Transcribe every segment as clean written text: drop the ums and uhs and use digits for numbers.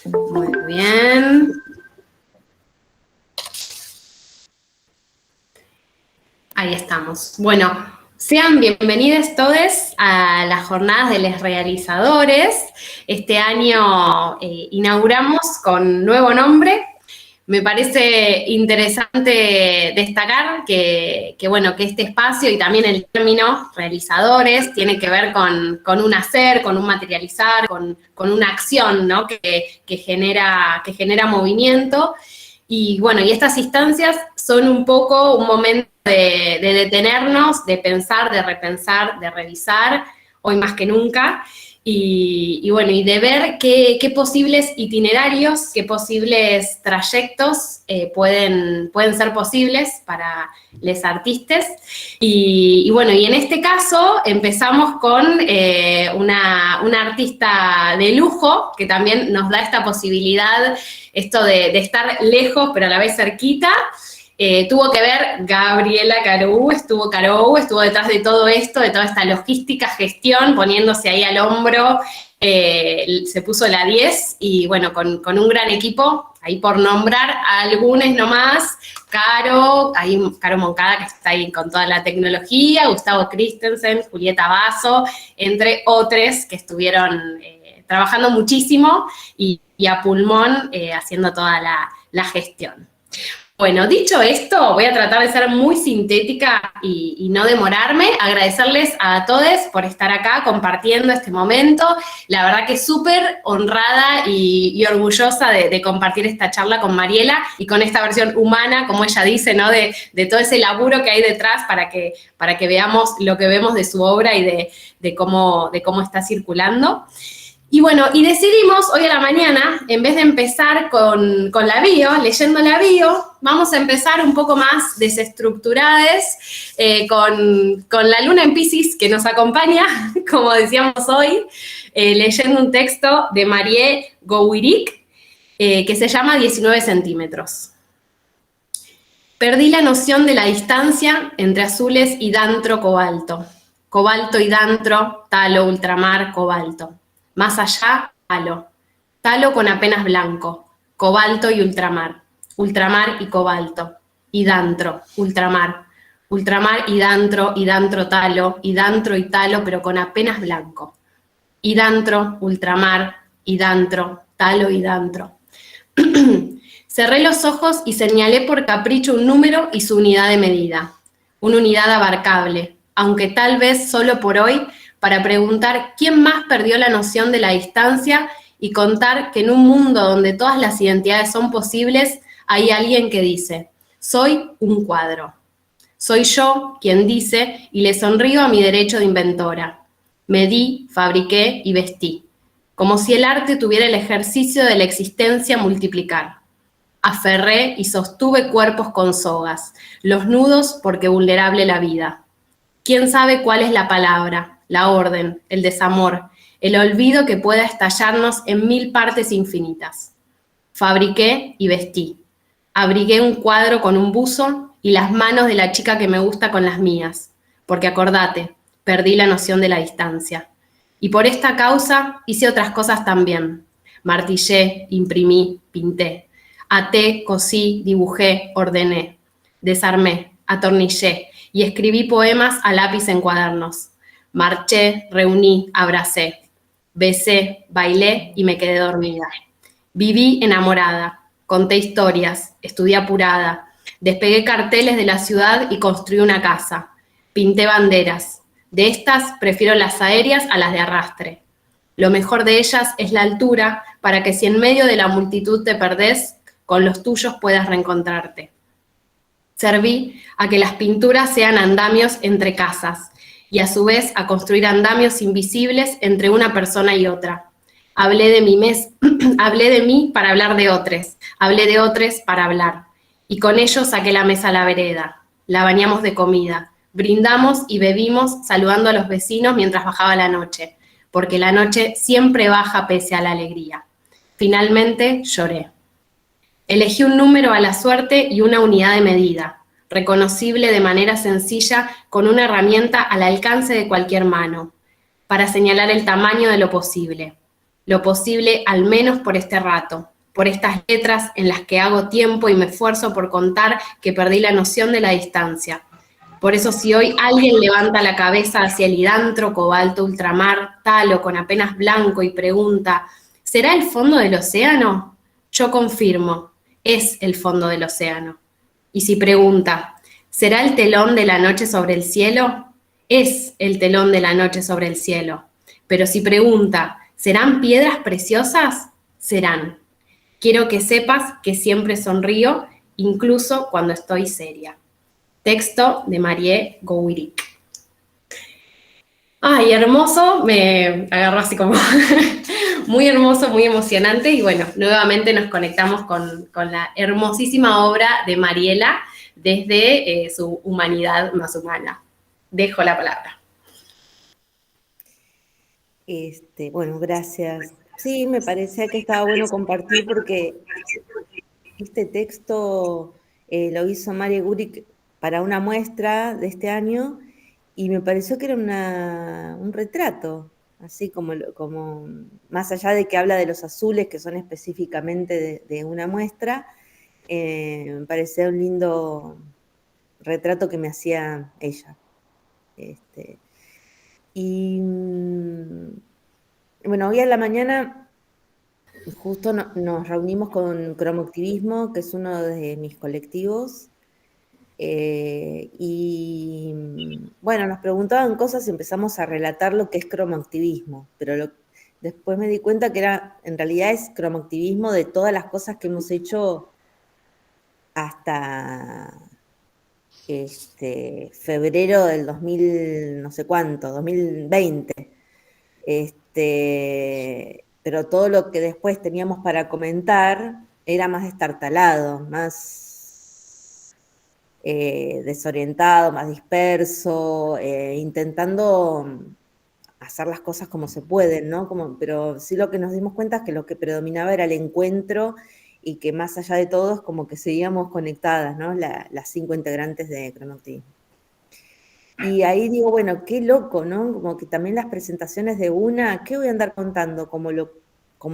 Muy bien. Ahí estamos. Bueno, sean bienvenidos todos a las jornadas de los realizadores. Este año inauguramos con nuevo nombre. Me parece interesante destacar que este espacio y también el término realizadores tiene que ver con un hacer, con un materializar, con una acción, ¿no? que genera movimiento. Y bueno, y estas instancias son un poco un momento de detenernos, de pensar, de repensar, de revisar, hoy más que nunca, y bueno, y de ver qué posibles itinerarios, qué posibles trayectos pueden ser posibles para los artistas. Y bueno, y en este caso empezamos con una artista de lujo que también nos da esta posibilidad, esto de estar lejos pero a la vez cerquita. Tuvo que ver Gabriela Carou, estuvo detrás de todo esto, de toda esta logística, gestión, poniéndose ahí al hombro, se puso la 10 y bueno, con un gran equipo, ahí por nombrar a algunos nomás, Caro Moncada, que está ahí con toda la tecnología, Gustavo Christensen, Julieta Basso, entre otros que estuvieron trabajando muchísimo y a pulmón haciendo toda la gestión. Bueno, dicho esto, voy a tratar de ser muy sintética y no demorarme. Agradecerles a todos por estar acá compartiendo este momento. La verdad que súper honrada y orgullosa de compartir esta charla con Mariela y con esta versión humana, como ella dice, ¿no? De todo ese laburo que hay detrás para que veamos lo que vemos de su obra y de cómo está circulando. Y bueno, y decidimos hoy a la mañana, en vez de empezar con la bio, leyendo la bio, vamos a empezar un poco más desestructuradas, con la luna en Piscis que nos acompaña, como decíamos hoy, leyendo un texto de Marie Gouiric, que se llama 19 centímetros. Perdí la noción de la distancia entre azules y dantro cobalto. Cobalto y dantro, talo, ultramar, cobalto. Más allá, talo. Talo con apenas blanco. Cobalto y ultramar. Ultramar y cobalto. Y dantro, ultramar. Ultramar y dantro talo. Y dantro y talo, pero con apenas blanco. Y dantro, ultramar, y dantro, talo y dantro. Cerré los ojos y señalé por capricho un número y su unidad de medida. Una unidad abarcable, aunque tal vez solo por hoy, para preguntar quién más perdió la noción de la distancia y contar que en un mundo donde todas las identidades son posibles, hay alguien que dice, soy un cuadro. Soy yo quien dice y le sonrío a mi derecho de inventora. Medí, fabriqué y vestí, como si el arte tuviera el ejercicio de la existencia multiplicar. Aferré y sostuve cuerpos con sogas, los nudos porque vulnerable la vida. ¿Quién sabe cuál es la palabra? La orden, el desamor, el olvido que pueda estallarnos en 1000 partes infinitas. Fabriqué y vestí. Abrigué un cuadro con un buzo y las manos de la chica que me gusta con las mías, porque acordate, perdí la noción de la distancia. Y por esta causa hice otras cosas también. Martillé, imprimí, pinté. Até, cosí, dibujé, ordené. Desarmé, atornillé y escribí poemas a lápiz en cuadernos. Marché, reuní, abracé, besé, bailé y me quedé dormida. Viví enamorada, conté historias, estudié apurada, despegué carteles de la ciudad y construí una casa. Pinté banderas. De estas prefiero las aéreas a las de arrastre. Lo mejor de ellas es la altura para que si en medio de la multitud te perdés, con los tuyos puedas reencontrarte. Serví a que las pinturas sean andamios entre casas, y a su vez a construir andamios invisibles entre una persona y otra. Hablé de mí para hablar de otros, hablé de otros para hablar, y con ello saqué la mesa a la vereda, la bañamos de comida, brindamos y bebimos saludando a los vecinos mientras bajaba la noche, porque la noche siempre baja pese a la alegría. Finalmente lloré. Elegí un número a la suerte y una unidad de medida, reconocible de manera sencilla con una herramienta al alcance de cualquier mano, para señalar el tamaño de lo posible. lo posible al menos por este rato, por estas letras en las que hago tiempo y me esfuerzo por contar que perdí la noción de la distancia. Por eso si hoy alguien levanta la cabeza hacia el hidantro, cobalto, ultramar, talo, con apenas blanco y pregunta, ¿será el fondo del océano? Yo confirmo, es el fondo del océano. Y si pregunta, ¿será el telón de la noche sobre el cielo? Es el telón de la noche sobre el cielo. Pero si pregunta, ¿serán piedras preciosas? Serán. Quiero que sepas que siempre sonrío, incluso cuando estoy seria. Texto de Marie Gouiric. Ay, hermoso, me agarró así como muy hermoso, muy emocionante, y bueno, nuevamente nos conectamos con la hermosísima obra de Mariela desde su humanidad más humana. Dejo la palabra. Bueno, gracias. Sí, me parecía que estaba bueno compartir porque este texto lo hizo Marie Gouiric para una muestra de este año y me pareció que era un retrato, así como más allá de que habla de los azules, que son específicamente de una muestra, me parecía un lindo retrato que me hacía ella. Y bueno, hoy a la mañana justo nos reunimos con Cromoactivismo, que es uno de mis colectivos, y bueno, nos preguntaban cosas y empezamos a relatar lo que es cromoactivismo, pero después me di cuenta que en realidad es cromoactivismo de todas las cosas que hemos hecho hasta febrero del 2000, no sé cuánto, 2020. Pero todo lo que después teníamos para comentar era más destartalado, más desorientado, más disperso, intentando hacer las cosas como se pueden, ¿no? Pero sí lo que nos dimos cuenta es que lo que predominaba era el encuentro y que más allá de todo es como que seguíamos conectadas, ¿no? Las 5 integrantes de Cronoactivismo. Y ahí digo, bueno, qué loco, ¿no? Como que también las presentaciones de una, ¿qué voy a andar contando? Como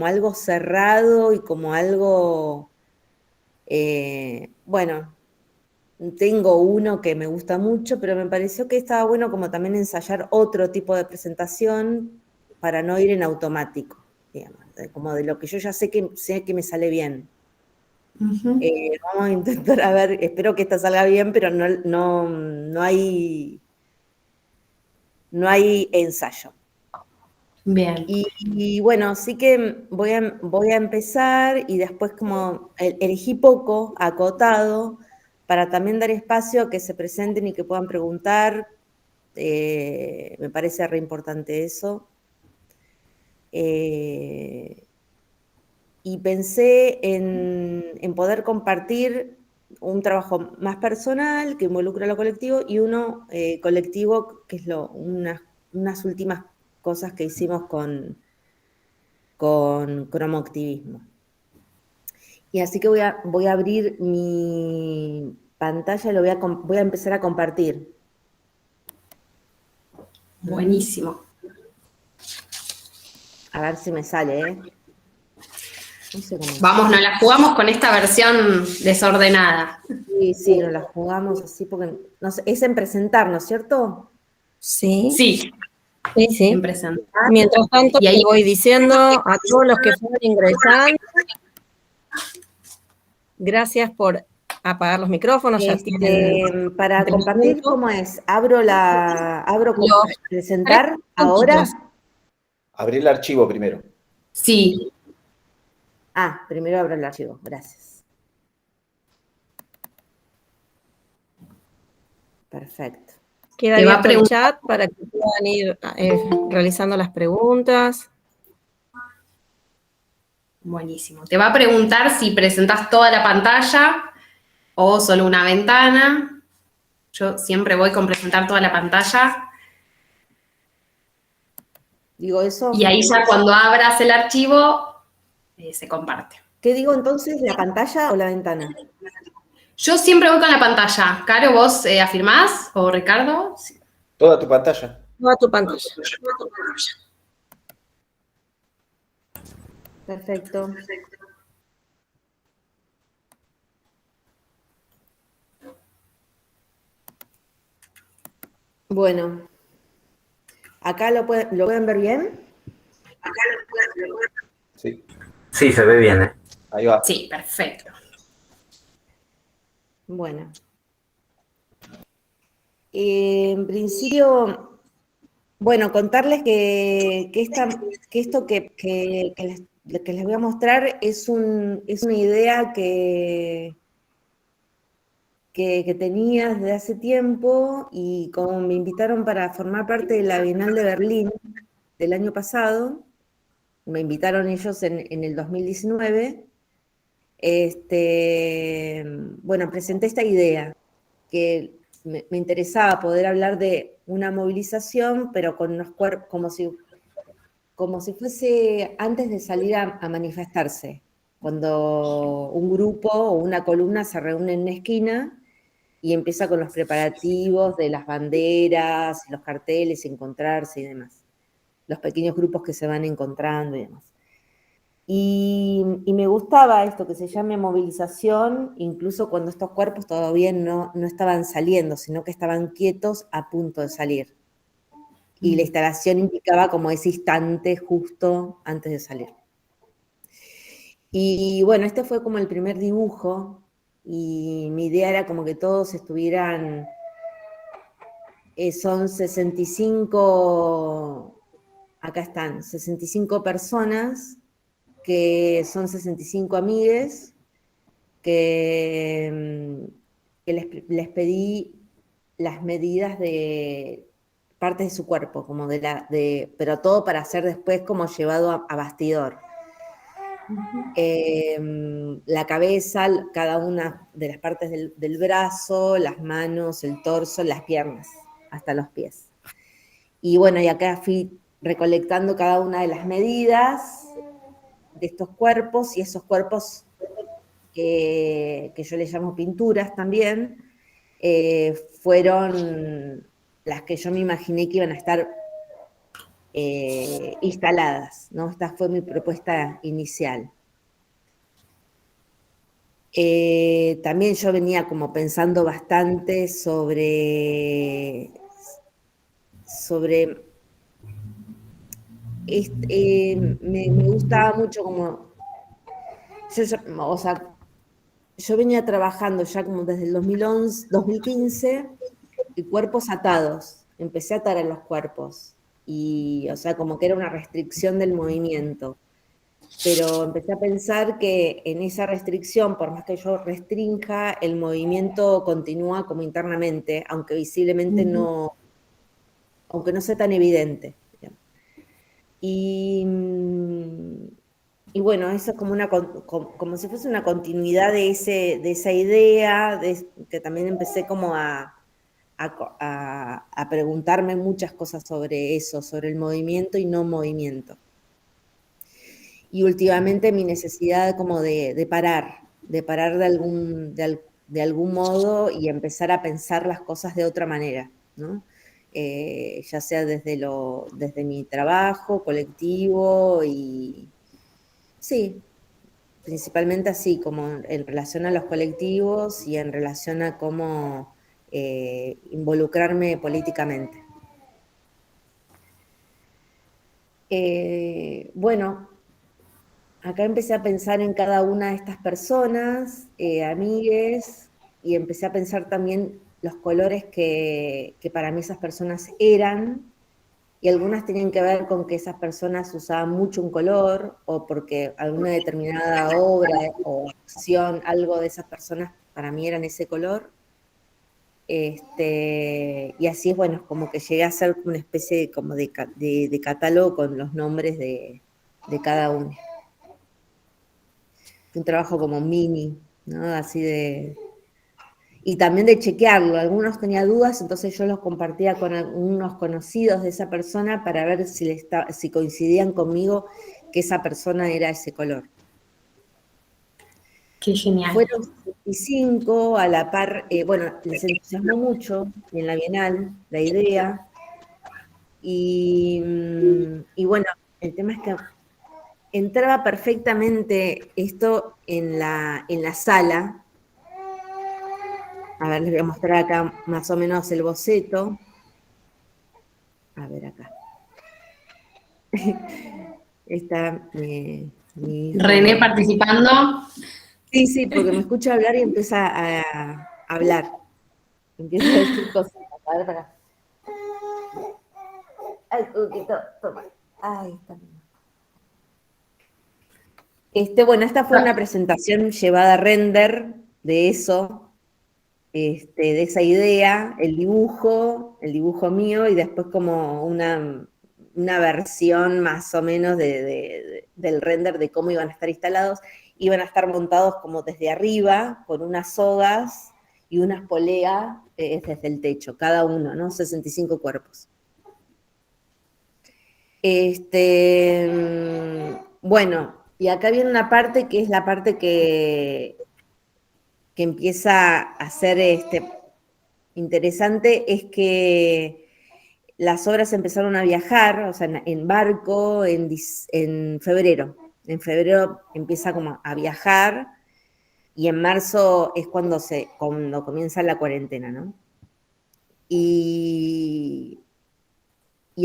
algo cerrado y como algo, bueno, tengo uno que me gusta mucho, pero me pareció que estaba bueno como también ensayar otro tipo de presentación para no ir en automático, digamos, como de lo que yo ya sé que me sale bien. Uh-huh. Vamos a intentar, a ver, espero que esta salga bien, pero no hay ensayo. Bien. Y bueno, sí que voy a empezar y después como elegí poco, acotado, para también dar espacio a que se presenten y que puedan preguntar. Me parece re importante eso. Y pensé en poder compartir un trabajo más personal que involucra a lo colectivo y uno colectivo que es unas últimas cosas que hicimos con cromoactivismo. Y así que voy a abrir mi pantalla y voy a empezar a compartir. Buenísimo. A ver si me sale, ¿eh? No sé cómo. Vamos, nos la jugamos con esta versión desordenada. Sí, nos la jugamos así porque no sé, es en presentar, ¿no es cierto? Sí. Sí. Sí. En presentar. Mientras tanto, y ahí le voy diciendo a todos los que fueron ingresando, gracias por apagar los micrófonos. Ya tienen para compartir, ¿cómo es? ¿Abro presentar ahora? Abrir el archivo primero. Sí. Primero abro el archivo, gracias. Perfecto. Queda abierto el chat para que puedan ir realizando las preguntas. Buenísimo. Te va a preguntar si presentas toda la pantalla o solo una ventana. Yo siempre voy con presentar toda la pantalla. Digo eso. Y ahí ya cuando abras el archivo, se comparte. ¿Qué digo entonces? ¿La pantalla o la ventana? Yo siempre voy con la pantalla. Caro, ¿vos afirmás? ¿O Ricardo? Sí. Toda tu pantalla. Toda tu pantalla. Perfecto. Bueno, acá lo pueden ver bien. Sí, Sí, se ve bien, ¿eh? ahí va. Sí, perfecto. Bueno, en principio, bueno, contarles que esto que les voy a mostrar es una idea que tenía desde hace tiempo, y como me invitaron para formar parte de la Bienal de Berlín del año pasado, me invitaron ellos en el 2019, bueno, presenté esta idea, que me interesaba poder hablar de una movilización, pero con unos cuerpos, como si fuese antes de salir a manifestarse, cuando un grupo o una columna se reúne en una esquina y empieza con los preparativos de las banderas, los carteles, encontrarse y demás. Los pequeños grupos que se van encontrando y demás. Y me gustaba esto que se llame movilización, incluso cuando estos cuerpos todavía no estaban saliendo, sino que estaban quietos a punto de salir. Y la instalación indicaba como ese instante justo antes de salir. Y bueno, este fue como el primer dibujo, y mi idea era como que todos estuvieran, son 65, acá están, 65 personas, que son 65 amigues, que les pedí las medidas de partes de su cuerpo, como pero todo para ser después como llevado a bastidor. La cabeza, cada una de las partes del brazo, las manos, el torso, las piernas, hasta los pies. Y bueno, y acá fui recolectando cada una de las medidas de estos cuerpos, y esos cuerpos que yo les llamo pinturas también, fueron las que yo me imaginé que iban a estar instaladas, ¿no? Esta fue mi propuesta inicial. También yo venía como pensando bastante me gustaba mucho como, o sea, yo venía trabajando ya como desde el 2011, 2015, y cuerpos atados. Empecé a atar a los cuerpos. Y, o sea, como que era una restricción del movimiento. Pero empecé a pensar que en esa restricción, por más que yo restrinja, el movimiento continúa como internamente, aunque visiblemente no, aunque no sea tan evidente. Y bueno, eso es como si fuese una continuidad de esa idea, que también empecé como a preguntarme muchas cosas sobre eso, sobre el movimiento y no movimiento. Y últimamente mi necesidad como de parar de algún modo, y empezar a pensar las cosas de otra manera, ¿no? Ya sea desde mi trabajo colectivo, y sí, principalmente así, como en relación a los colectivos y en relación a cómo involucrarme políticamente. Bueno, acá empecé a pensar en cada una de estas personas, amigues, y empecé a pensar también los colores que para mí esas personas eran, y algunas tenían que ver con que esas personas usaban mucho un color, o porque alguna determinada obra o acción, algo de esas personas para mí eran ese color. Y así es, bueno, como que llegué a hacer una especie como de catálogo con los nombres de cada uno. Un trabajo como mini, ¿no? Así y también de chequearlo. Algunos tenía dudas, entonces yo los compartía con algunos conocidos de esa persona para ver si coincidían conmigo que esa persona era ese color. Qué genial. Fueron 65 a la par, bueno, les entusiasmó mucho en la Bienal la idea, y bueno, el tema es que entraba perfectamente esto en la sala. A ver, les voy a mostrar acá más o menos el boceto. A ver acá. Está mi hijo. René participando. Sí, sí, porque me escucha hablar y empieza a hablar. Empieza a decir cosas. A ver, para. Ay, Cuquito, toma. Ahí está. Bueno, esta fue una presentación llevada a render de eso, de esa idea, el dibujo mío, y después como una versión más o menos del render de cómo iban a estar instalados. Iban a estar montados como desde arriba, con unas sogas y unas poleas desde el techo, cada uno, ¿no? 65 cuerpos. Bueno, y acá viene una parte que es la parte que empieza a ser interesante, es que las obras empezaron a viajar, o sea, en barco en febrero. En febrero empieza como a viajar y en marzo es cuando comienza la cuarentena, ¿no? Y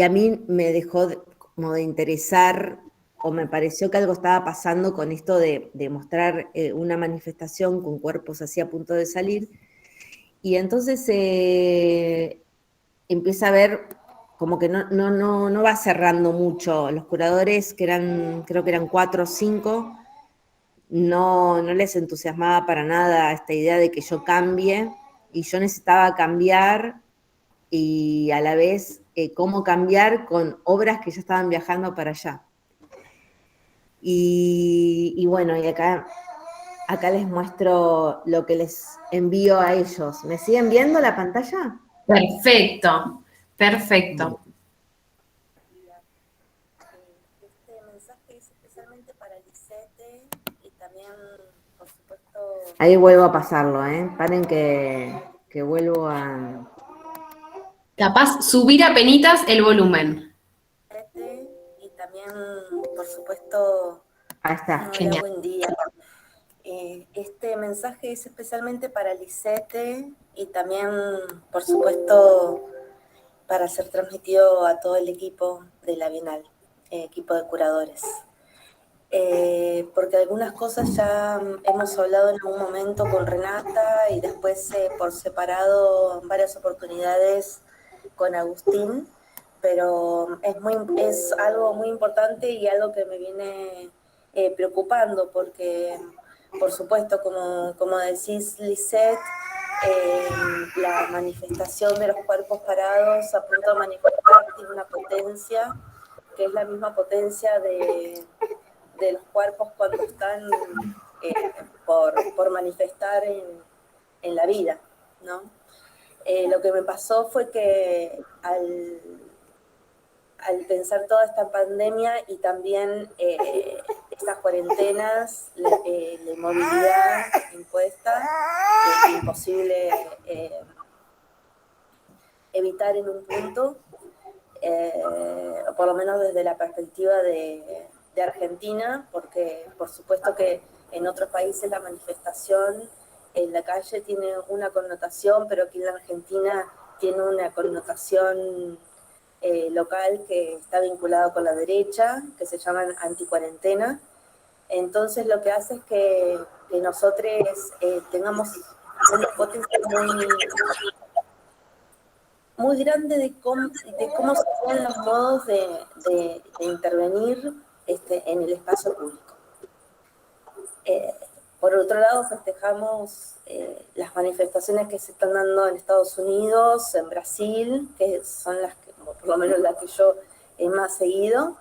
a mí me dejó como de interesar, o me pareció que algo estaba pasando con esto de mostrar una manifestación con cuerpos así a punto de salir. Y entonces empieza a ver como que no va cerrando mucho. Los curadores, creo que eran 4 o 5, no les entusiasmaba para nada esta idea de que yo cambie, y yo necesitaba cambiar, y a la vez cómo cambiar con obras que ya estaban viajando para allá. Y bueno, y acá les muestro lo que les envío a ellos. ¿Me siguen viendo la pantalla? Perfecto, perfecto. Este mensaje es especialmente para Lisette y también, por supuesto... Ahí vuelvo a pasarlo, ¿eh? Paren que vuelvo a... Capaz subir a penitas el volumen. Y también, por supuesto... Ahí está. Hola, buen día. Este mensaje es especialmente para Lisette y también, por supuesto, para ser transmitido a todo el equipo de la Bienal, equipo de curadores. Porque algunas cosas ya hemos hablado en algún momento con Renata y después por separado en varias oportunidades con Agustín, pero es algo muy importante y algo que me viene preocupando porque, por supuesto, como decís, Lisette, la manifestación de los cuerpos parados a punto de manifestar tiene una potencia que es la misma potencia de los cuerpos cuando están por manifestar en la vida, ¿no? Lo que me pasó fue que al pensar toda esta pandemia y también estas cuarentenas, la inmovilidad impuesta, imposible evitar en un punto, por lo menos desde la perspectiva de Argentina, porque por supuesto que en otros países la manifestación en la calle tiene una connotación, pero aquí en la Argentina tiene una connotación local que está vinculado con la derecha, que se llaman anticuarentena. Entonces lo que hace es que nosotros tengamos una potencia muy grande de cómo serían los modos de intervenir en el espacio público. Por otro lado, festejamos las manifestaciones que se están dando en Estados Unidos, en Brasil, que son las que, por lo menos las que yo he más seguido.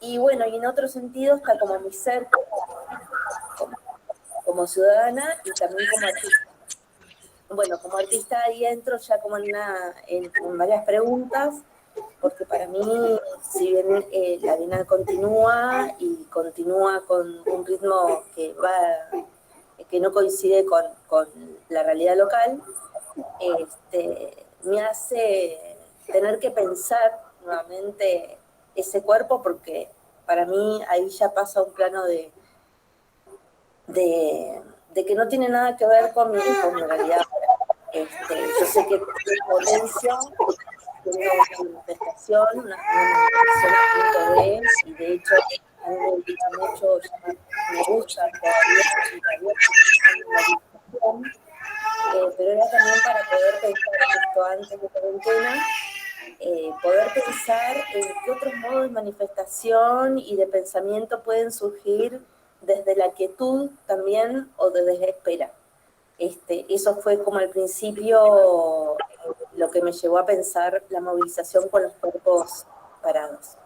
Y bueno, y en otro sentido está como mi ser como ciudadana y también como artista. Bueno, como artista ahí entro ya como en varias preguntas, porque para mí, si bien la Bienal continúa y continúa con un ritmo que no coincide con la realidad local, me hace tener que pensar nuevamente ese cuerpo, porque para mí ahí ya pasa un plano de que no tiene nada que ver con mi realidad. Yo sé que violencia tiene una manifestación, una manifestación a punto de, y de hecho a mí me gusta mucho, me gusta todavía una manifestación, pero era también para poder pensar esto antes de cuarentena, poder pensar en qué otros modos de manifestación y de pensamiento pueden surgir desde la quietud también o desde la espera. Eso fue como al principio lo que me llevó a pensar la movilización con los cuerpos parados.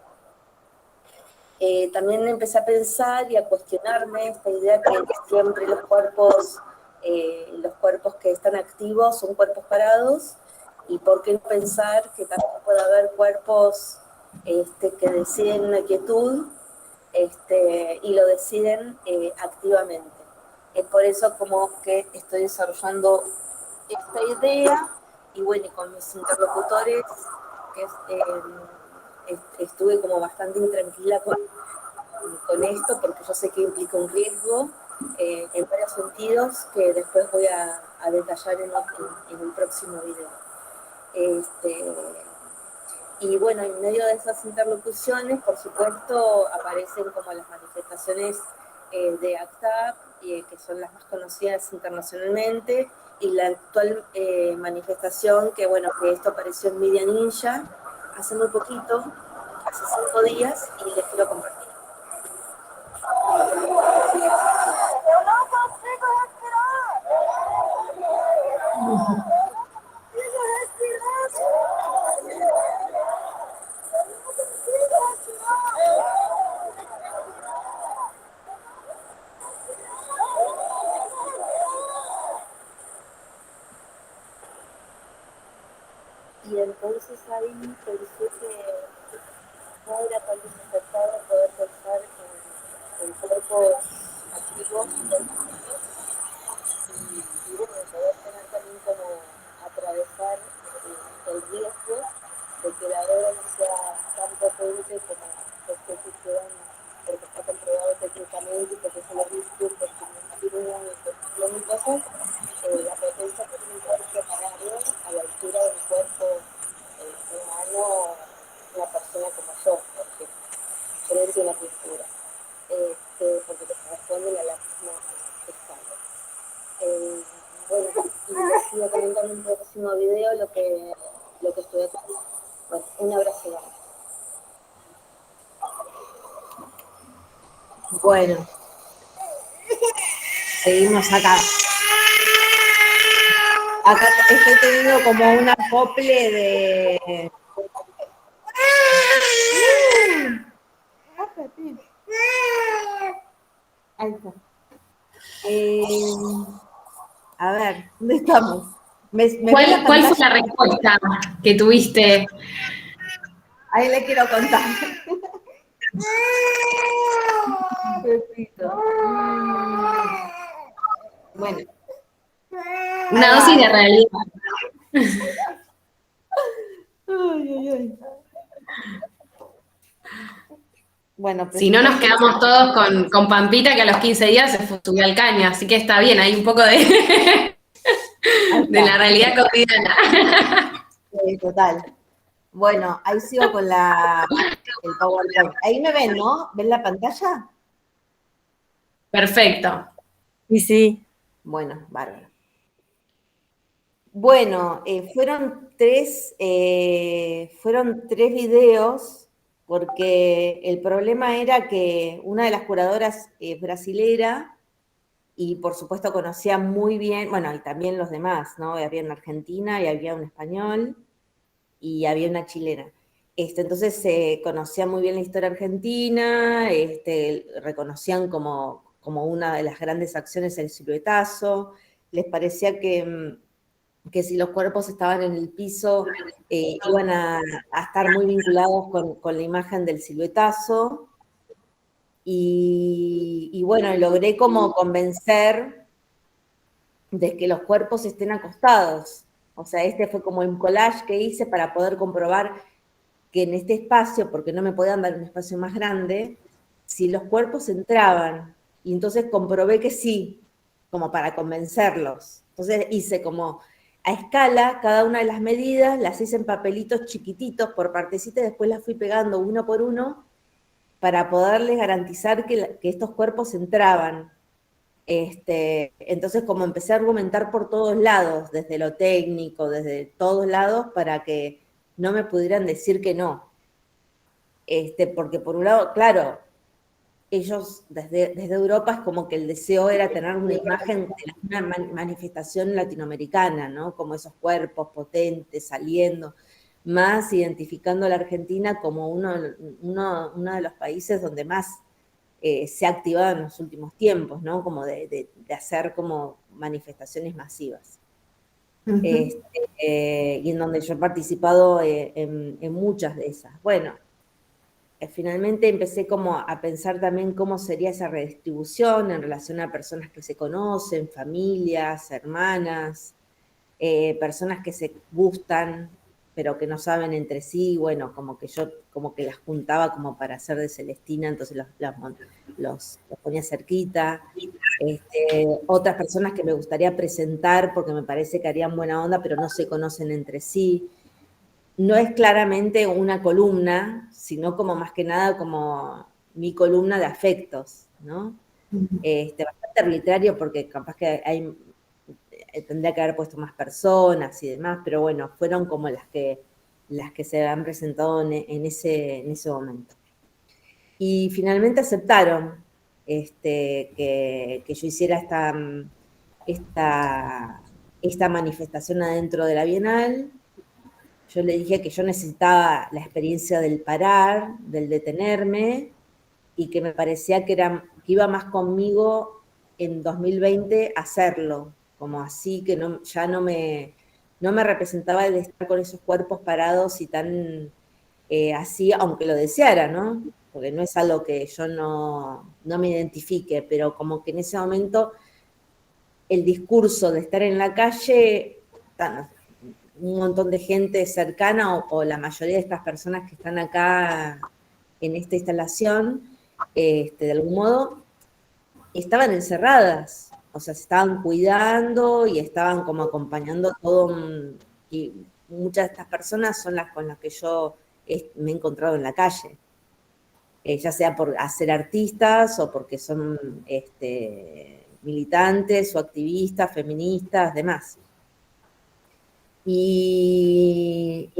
También empecé a pensar y a cuestionarme esta idea que siempre los cuerpos que están activos son cuerpos parados, y por qué no pensar que también puede haber cuerpos que deciden una quietud y lo deciden activamente. Es por eso como que estoy desarrollando esta idea, y bueno, y con mis interlocutores, que estuve como bastante intranquila con esto, porque yo sé que implica un riesgo en varios sentidos que después voy a detallar en un próximo video. Y bueno, en medio de esas interlocuciones, por supuesto, aparecen como las manifestaciones de ACT UP, que son las más conocidas internacionalmente, y la actual manifestación, que bueno, que esto apareció en Media Ninja hace muy poquito, hace 5 días, y les quiero compartir. Y entonces ahí pensé que no era tan desacertado poder pensar en cuerpos activos y bueno, poder tener también como atravesar el riesgo de que la droga no sea tan potente como los que quisieran, porque está comprobado técnicamente, porque se lo dice, porque no tiene una infección y cosas, la potencia que tiene un cuerpo parado a la altura de un cuerpo humano, una persona como yo, por ejemplo, frente a una pintura, porque te corresponden a la misma escala. Bueno, y les sigo comentando en un próximo video lo que estoy haciendo. Bueno, un abrazo grande. Bueno, seguimos acá. Acá estoy teniendo como un acople de... Ahí está. A ver, ¿dónde estamos? ¿Cuál fue la respuesta que tuviste? Ahí le quiero contar. Pepito. Bueno. Una dosis de realidad. Ay. Bueno, Si no, nos quedamos todos con Pampita, que a los 15 días se subió al caño, así que está bien, hay un poco de la realidad cotidiana. Total. Bueno, ahí sigo con el PowerPoint. Ahí me ven, ¿no? ¿Ven la pantalla? Perfecto. Sí. Bueno, bárbaro. Bueno, fueron tres videos, porque el problema era que una de las curadoras es brasilera y por supuesto conocía muy bien, bueno, y también los demás, ¿no? Había una argentina y había un español y había una chilena. Entonces conocían muy bien la historia argentina, reconocían como una de las grandes acciones el siluetazo, les parecía que si los cuerpos estaban en el piso iban a estar muy vinculados con la imagen del siluetazo. Y bueno, logré como convencer de que los cuerpos estén acostados. O sea, fue como un collage que hice para poder comprobar que en este espacio, porque no me podían dar un espacio más grande, si los cuerpos entraban, y entonces comprobé que sí, como para convencerlos. Entonces hice como a escala cada una de las medidas, las hice en papelitos chiquititos por partecitas, y después las fui pegando uno por uno para poderles garantizar que estos cuerpos entraban. Entonces como empecé a argumentar por todos lados, desde lo técnico, desde todos lados, para que no me pudieran decir que no. Porque por un lado, claro, ellos desde Europa es como que el deseo era tener una imagen de una manifestación latinoamericana, ¿no? Como esos cuerpos potentes saliendo, más identificando a la Argentina como uno de los países donde más se ha activado en los últimos tiempos, ¿no? Como de hacer como manifestaciones masivas. Ujú. Y en donde yo he participado en muchas de esas. Bueno, finalmente empecé como a pensar también cómo sería esa redistribución en relación a personas que se conocen, familias, hermanas, personas que se gustan, pero que no saben entre sí. Bueno, como que yo como que las juntaba como para hacer de Celestina, entonces los ponía cerquita. Otras personas que me gustaría presentar porque me parece que harían buena onda, pero no se conocen entre sí. No es claramente una columna, sino como más que nada como mi columna de afectos, ¿no? Bastante arbitrario porque capaz que tendría que haber puesto más personas y demás, pero bueno, fueron como las que se han presentado en ese momento. Y finalmente aceptaron que yo hiciera esta manifestación adentro de la Bienal. Yo le dije que yo necesitaba la experiencia del parar, del detenerme, y que me parecía que iba más conmigo en 2020 hacerlo, como así, que ya no me representaba el estar con esos cuerpos parados y tan así, aunque lo deseara, ¿no? Porque no es algo que yo no me identifique, pero como que en ese momento el discurso de estar en la calle, un montón de gente cercana o la mayoría de estas personas que están acá en esta instalación, de algún modo, estaban encerradas, o sea, se estaban cuidando y estaban como acompañando todo, y muchas de estas personas son las con las que yo me he encontrado en la calle, ya sea por ser artistas o porque son militantes o activistas, feministas, demás. Y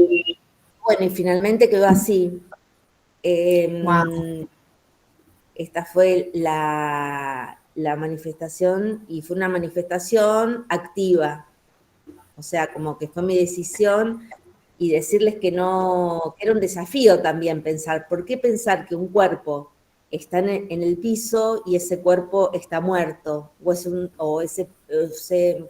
bueno, y finalmente quedó así. Wow. Esta fue la manifestación, y fue una manifestación activa. O sea, como que fue mi decisión, y decirles que no, que era un desafío también pensar. ¿Por qué pensar que un cuerpo está en el piso y ese cuerpo está muerto? O ese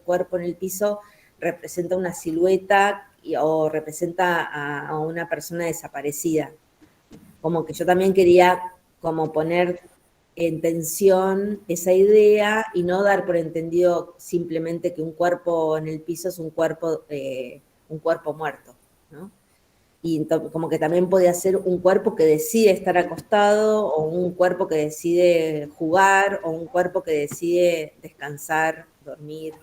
cuerpo en el piso representa una silueta o representa a una persona desaparecida. Como que yo también quería como poner en tensión esa idea y no dar por entendido simplemente que un cuerpo en el piso es un cuerpo muerto, ¿no? Y como que también podía ser un cuerpo que decide estar acostado, o un cuerpo que decide jugar, o un cuerpo que decide descansar, dormir,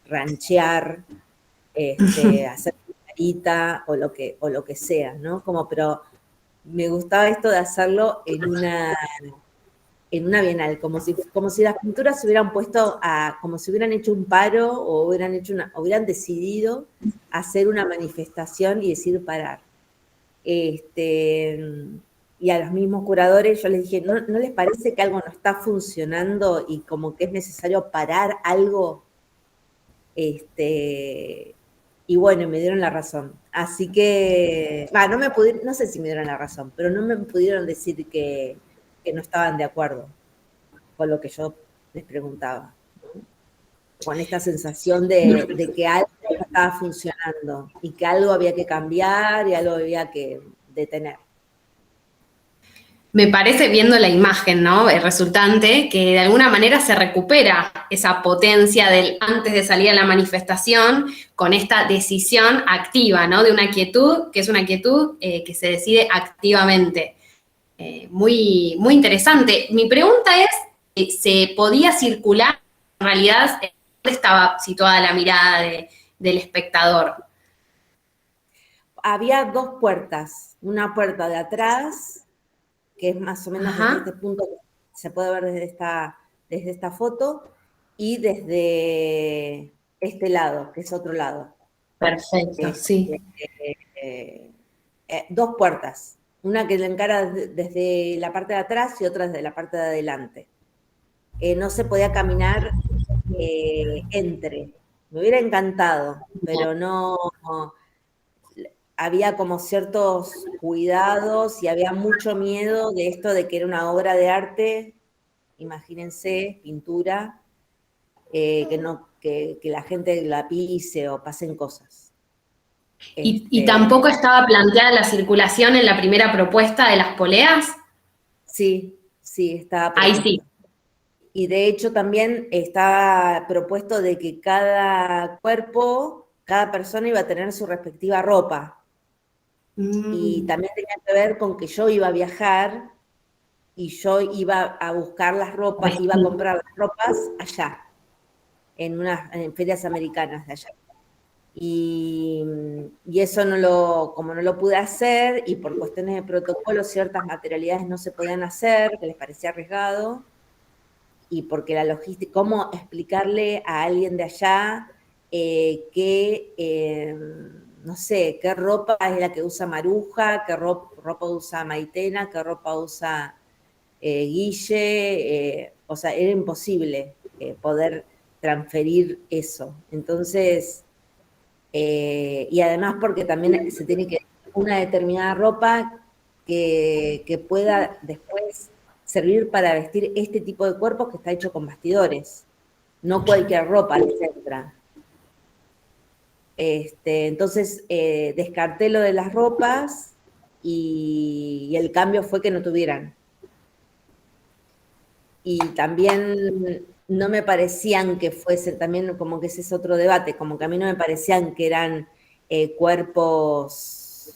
ranchear, hacer carita o lo que sea, ¿no? Pero me gustaba esto de hacerlo en una bienal, como si las pinturas se hubieran puesto como si hubieran hecho un paro o hubieran decidido hacer una manifestación y decir parar. Y a los mismos curadores yo les dije, ¿no les parece que algo no está funcionando y como que es necesario parar algo? Y bueno, me dieron la razón. Así que, no sé si me dieron la razón, pero no me pudieron decir que no estaban de acuerdo con lo que yo les preguntaba, ¿no? Con esta sensación de que algo no estaba funcionando y que algo había que cambiar y algo había que detener. Me parece, viendo la imagen, ¿no? El resultante, que de alguna manera se recupera esa potencia del antes de salir a la manifestación con esta decisión activa, ¿no? De una quietud, que es una quietud que se decide activamente. muy, muy interesante. Mi pregunta es, ¿se podía circular? En realidad, ¿dónde estaba situada la mirada del espectador? Había dos puertas, una puerta de atrás, que es más o menos desde este punto, se puede ver desde esta foto, y desde este lado, que es otro lado. Perfecto, sí. Dos puertas, una que le encara desde la parte de atrás y otra desde la parte de adelante. No se podía caminar entre. Me hubiera encantado, pero no, había como ciertos cuidados y había mucho miedo de esto de que era una obra de arte, imagínense, pintura, que la gente la pise o pasen cosas. ¿Y tampoco estaba planteada la circulación en la primera propuesta de las poleas? Sí, estaba Ahí propuesto. sí. Y de hecho también estaba propuesto de que cada cuerpo, cada persona iba a tener su respectiva ropa. Y también tenía que ver con que yo iba a viajar y yo iba a buscar las ropas, iba a comprar las ropas allá, en ferias americanas de allá. Y eso como no lo pude hacer, y por cuestiones de protocolo ciertas materialidades no se podían hacer, que les parecía arriesgado, y porque la logística, cómo explicarle a alguien de allá no sé, qué ropa es la que usa Maruja, qué ropa usa Maitena, qué ropa usa Guille, o sea, era imposible poder transferir eso. Entonces, y además porque también se tiene que una determinada ropa que pueda después servir para vestir este tipo de cuerpos que está hecho con bastidores. No cualquier ropa les entra. Entonces descarté lo de las ropas y el cambio fue que no tuvieran. Y también no me parecían que fuese, también como que ese es otro debate, como que a mí no me parecían que eran cuerpos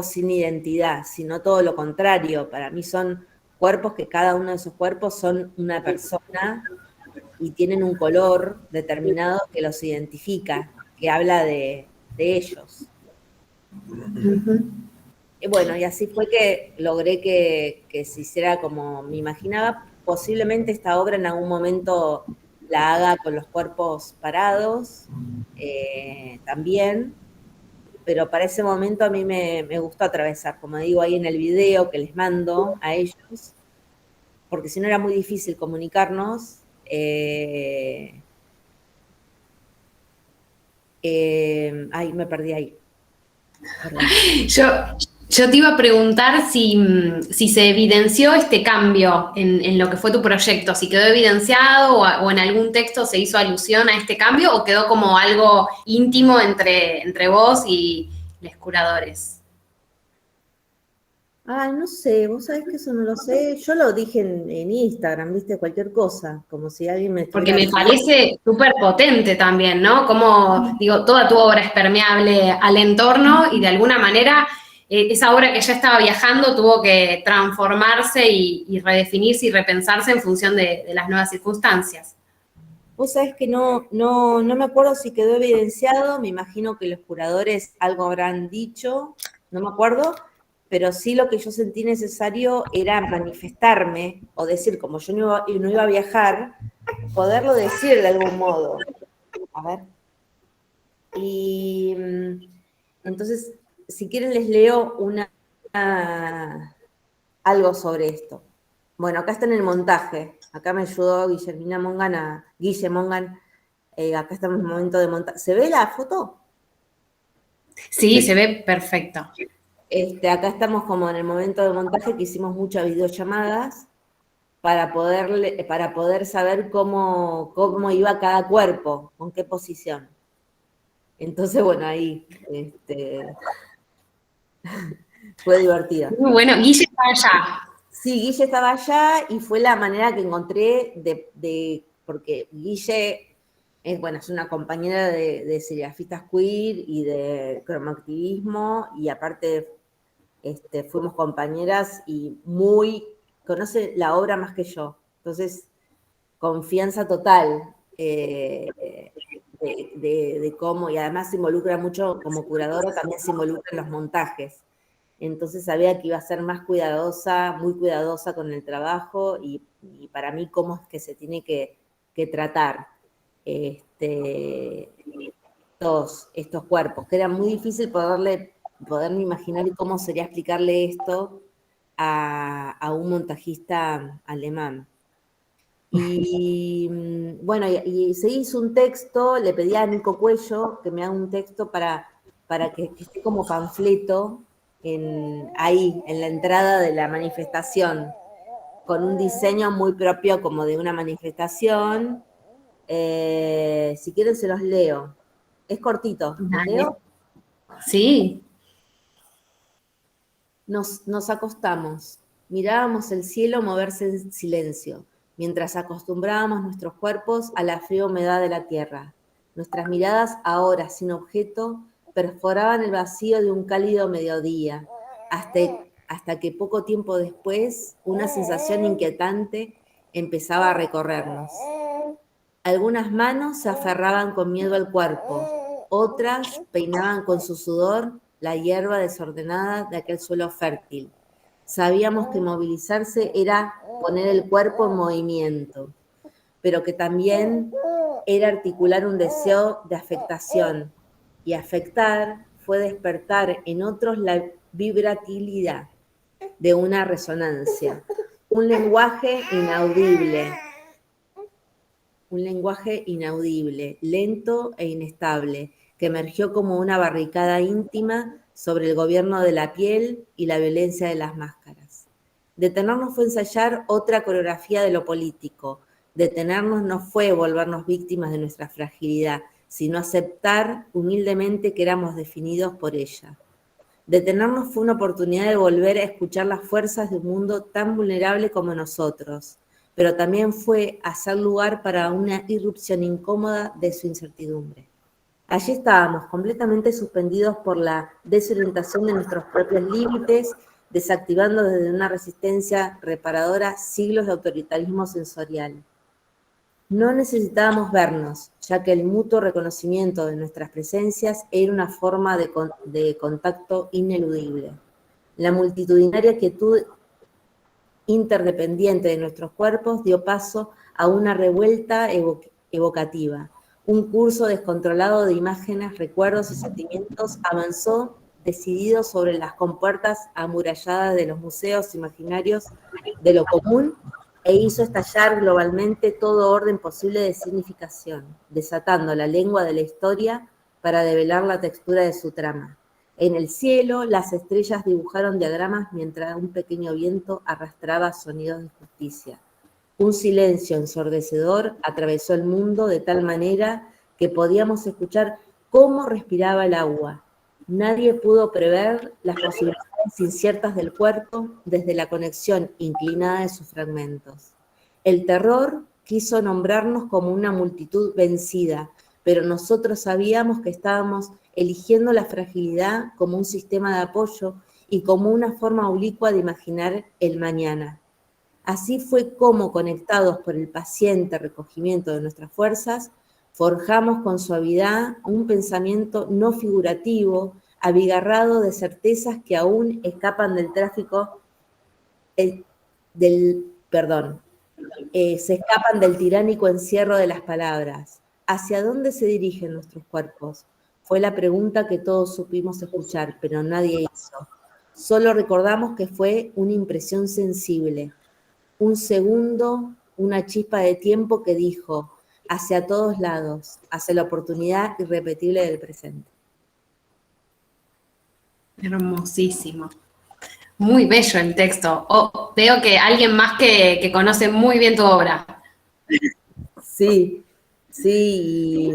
sin identidad, sino todo lo contrario. Para mí son cuerpos que cada uno de esos cuerpos son una persona y tienen un color determinado que los identifica, que habla de ellos. Y bueno, y así fue que logré que se hiciera como me imaginaba. Posiblemente esta obra en algún momento la haga con los cuerpos parados también, pero para ese momento a mí me gustó atravesar, como digo ahí en el video que les mando a ellos, porque si no era muy difícil comunicarnos. Ay, me perdí ahí. Perdón. Yo te iba a preguntar si se evidenció este cambio en lo que fue tu proyecto, si quedó evidenciado o en algún texto se hizo alusión a este cambio o quedó como algo íntimo entre vos y los curadores. Ah, no sé, vos sabés que eso no lo sé. Yo lo dije en Instagram, viste, cualquier cosa, como si alguien me Porque estuviera... me parece súper potente también, ¿no? Como, digo, toda tu obra es permeable al entorno y de alguna manera esa obra que ya estaba viajando tuvo que transformarse y redefinirse y repensarse en función de las nuevas circunstancias. Vos sabés que no me acuerdo si quedó evidenciado, me imagino que los curadores algo habrán dicho, no me acuerdo, pero sí lo que yo sentí necesario era manifestarme o decir, como yo no iba a viajar, poderlo decir de algún modo. A ver. Y entonces, si quieren les leo algo sobre esto. Bueno, acá está en el montaje. Acá me ayudó Guillermina Mongan, Guille Mongan. Acá estamos en el momento de montaje. ¿Se ve la foto? Sí, se ve perfecto. Acá estamos como en el momento de montaje que hicimos muchas videollamadas para poder saber cómo iba cada cuerpo, con qué posición. Entonces, bueno, ahí fue divertido. Muy bueno, Guille está allá. Sí, Guille estaba allá y fue la manera que encontré porque Guille es una compañera de serigrafistas queer y de cromoactivismo y aparte fuimos compañeras y conoce la obra más que yo. Entonces, confianza total de cómo, y además se involucra mucho como curadora, también se involucra en los montajes. Entonces sabía que iba a ser más cuidadosa, muy cuidadosa con el trabajo y para mí cómo es que se tiene que tratar estos cuerpos, que era muy difícil poderme imaginar cómo sería explicarle esto a un montajista alemán. Y bueno, y se hizo un texto, le pedí a Nico Cuello que me haga un texto para que esté como panfleto ahí, en la entrada de la manifestación, con un diseño muy propio como de una manifestación. Si quieren se los leo. Es cortito. ¿Los Dale. leo? Sí. Nos acostamos, mirábamos el cielo moverse en silencio, mientras acostumbrábamos nuestros cuerpos a la fría humedad de la tierra. Nuestras miradas, ahora sin objeto, perforaban el vacío de un cálido mediodía, hasta que poco tiempo después una sensación inquietante empezaba a recorrernos. Algunas manos se aferraban con miedo al cuerpo, otras peinaban con su sudor la hierba desordenada de aquel suelo fértil. Sabíamos que movilizarse era poner el cuerpo en movimiento, pero que también era articular un deseo de afectación, y afectar fue despertar en otros la vibratilidad de una resonancia, un lenguaje inaudible, lento e inestable, que emergió como una barricada íntima sobre el gobierno de la piel y la violencia de las máscaras. Detenernos fue ensayar otra coreografía de lo político. Detenernos no fue volvernos víctimas de nuestra fragilidad, sino aceptar humildemente que éramos definidos por ella. Detenernos fue una oportunidad de volver a escuchar las fuerzas de un mundo tan vulnerable como nosotros, pero también fue hacer lugar para una irrupción incómoda de su incertidumbre. Allí estábamos, completamente suspendidos por la desorientación de nuestros propios límites, desactivando desde una resistencia reparadora siglos de autoritarismo sensorial. No necesitábamos vernos, ya que el mutuo reconocimiento de nuestras presencias era una forma de contacto ineludible. La multitudinaria quietud interdependiente de nuestros cuerpos dio paso a una revuelta evocativa. Un curso descontrolado de imágenes, recuerdos y sentimientos avanzó decidido sobre las compuertas amuralladas de los museos imaginarios de lo común e hizo estallar globalmente todo orden posible de significación, desatando la lengua de la historia para develar la textura de su trama. En el cielo, las estrellas dibujaron diagramas mientras un pequeño viento arrastraba sonidos de justicia. Un silencio ensordecedor atravesó el mundo de tal manera que podíamos escuchar cómo respiraba el agua. Nadie pudo prever las posibilidades inciertas del cuerpo desde la conexión inclinada de sus fragmentos. El terror quiso nombrarnos como una multitud vencida, pero nosotros sabíamos que estábamos eligiendo la fragilidad como un sistema de apoyo y como una forma oblicua de imaginar el mañana. Así fue como, conectados por el paciente recogimiento de nuestras fuerzas, forjamos con suavidad un pensamiento no figurativo, abigarrado de certezas que aún escapan del tráfico, se escapan del tiránico encierro de las palabras. ¿Hacia dónde se dirigen nuestros cuerpos? Fue la pregunta que todos supimos escuchar, pero nadie hizo. Solo recordamos que fue una impresión sensible, un segundo, una chispa de tiempo que dijo, hacia todos lados, hacia la oportunidad irrepetible del presente. Hermosísimo. Muy bello el texto. Veo que alguien más que conoce muy bien tu obra. Sí, y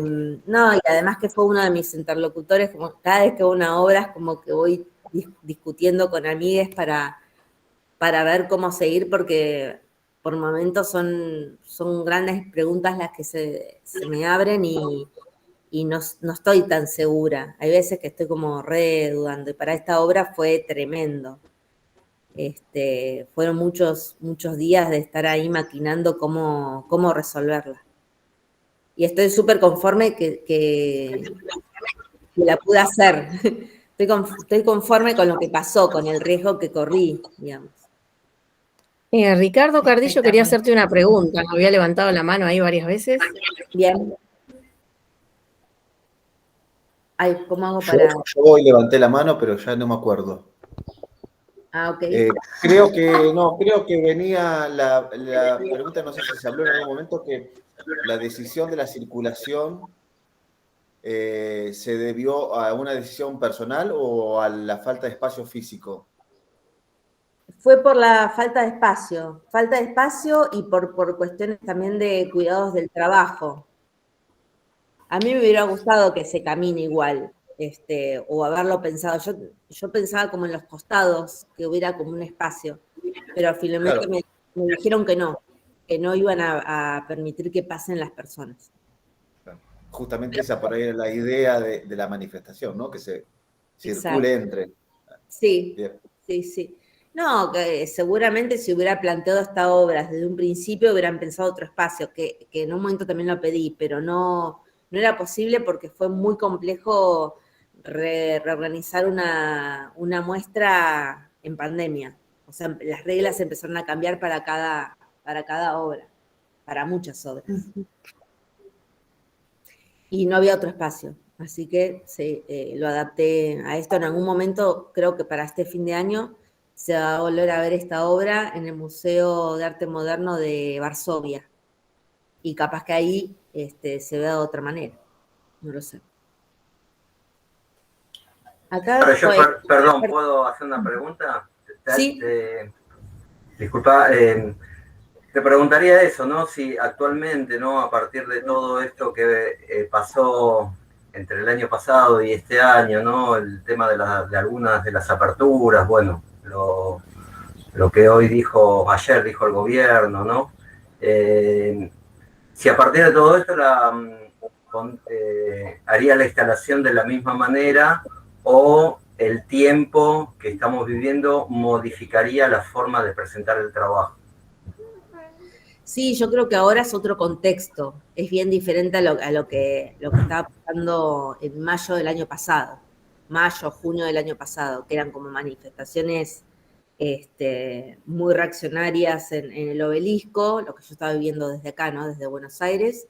además que fue uno de mis interlocutores, como cada vez que hago una obra es como que voy discutiendo con amigues para ver cómo seguir, porque por momentos son grandes preguntas las que se me abren y y no estoy tan segura. Hay veces que estoy como re dudando, y para esta obra fue tremendo. Fueron muchos días de estar ahí maquinando cómo resolverla. Y estoy súper conforme que la pude hacer. Estoy conforme con lo que pasó, con el riesgo que corrí, digamos. Ricardo Cardillo quería hacerte una pregunta. Había levantado la mano ahí varias veces. Bien. Ay, ¿cómo hago para...? Yo hoy levanté la mano, pero ya no me acuerdo. Ah, ok. Creo que venía la pregunta, no sé si se habló en algún momento, que la decisión de la circulación se debió a una decisión personal o a la falta de espacio físico. Fue por la falta de espacio y por cuestiones también de cuidados del trabajo. A mí me hubiera gustado que se camine igual, o haberlo pensado. Yo pensaba como en los costados, que hubiera como un espacio, pero finalmente Claro. me dijeron que no iban a permitir que pasen las personas. Justamente esa por ahí era la idea de la manifestación, ¿no? Que se circule entre. Sí, Bien. sí. No, que seguramente si hubiera planteado esta obra desde un principio hubieran pensado otro espacio, que en un momento también lo pedí, pero no era posible porque fue muy complejo reorganizar una muestra en pandemia. O sea, las reglas empezaron a cambiar para cada obra, para muchas obras. Y no había otro espacio, así que lo adapté a esto. En algún momento, creo que para este fin de año, se va a volver a ver esta obra en el Museo de Arte Moderno de Varsovia. Y capaz que ahí se vea de otra manera, no lo sé. Acá perdón, ¿puedo hacer una pregunta? Sí. Disculpa, te preguntaría eso, ¿no? Si actualmente, ¿no? A partir de todo esto que pasó entre el año pasado y este año, ¿no? El tema de algunas de las aperturas, bueno, lo que ayer dijo el gobierno, ¿no? Si a partir de todo esto haría la instalación de la misma manera o el tiempo que estamos viviendo modificaría la forma de presentar el trabajo. Sí, yo creo que ahora es otro contexto, es bien diferente a lo que estaba pasando en mayo del año pasado, junio del año pasado, que eran como manifestaciones muy reaccionarias en el Obelisco, lo que yo estaba viviendo desde acá, ¿no? Desde Buenos Aires,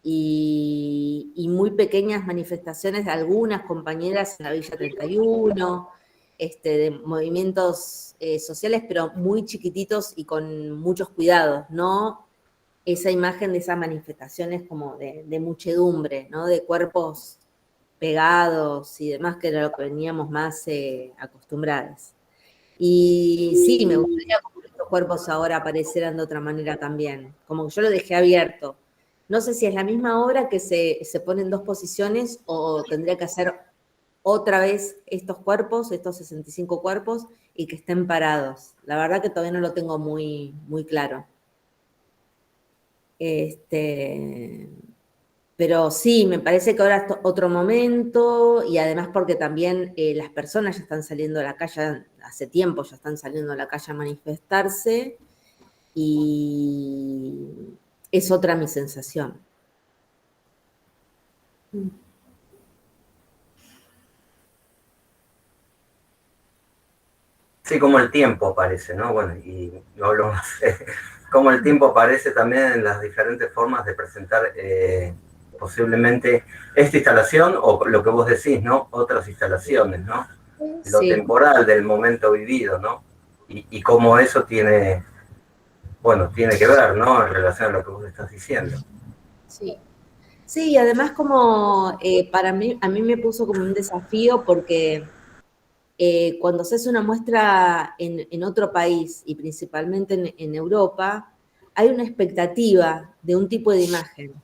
y muy pequeñas manifestaciones de algunas compañeras en la Villa 31, de movimientos sociales, pero muy chiquititos y con muchos cuidados, no esa imagen de esas manifestaciones como de muchedumbre, ¿no? De cuerpos pegados y demás, que era lo que veníamos más acostumbrados. Y sí, me gustaría que estos cuerpos ahora aparecieran de otra manera también, como que yo lo dejé abierto. No sé si es la misma obra que se pone en dos posiciones o tendría que hacer otra vez estos cuerpos, estos 65 cuerpos, y que estén parados. La verdad que todavía no lo tengo muy, muy claro. Pero sí, me parece que ahora es otro momento, y además porque también las personas ya están saliendo a la calle, hace tiempo ya están saliendo a la calle a manifestarse, y es otra mi sensación. Sí, como el tiempo aparece, ¿no? Bueno, y no hablo más. Como el tiempo aparece también en las diferentes formas de presentar posiblemente esta instalación o lo que vos decís, ¿no? Otras instalaciones, ¿no? Lo Sí. temporal del momento vivido, ¿no? Y cómo eso tiene que ver, ¿no? En relación a lo que vos estás diciendo. Sí. Sí, además como a mí me puso como un desafío porque cuando se hace una muestra en otro país y principalmente en Europa, hay una expectativa de un tipo de imagen.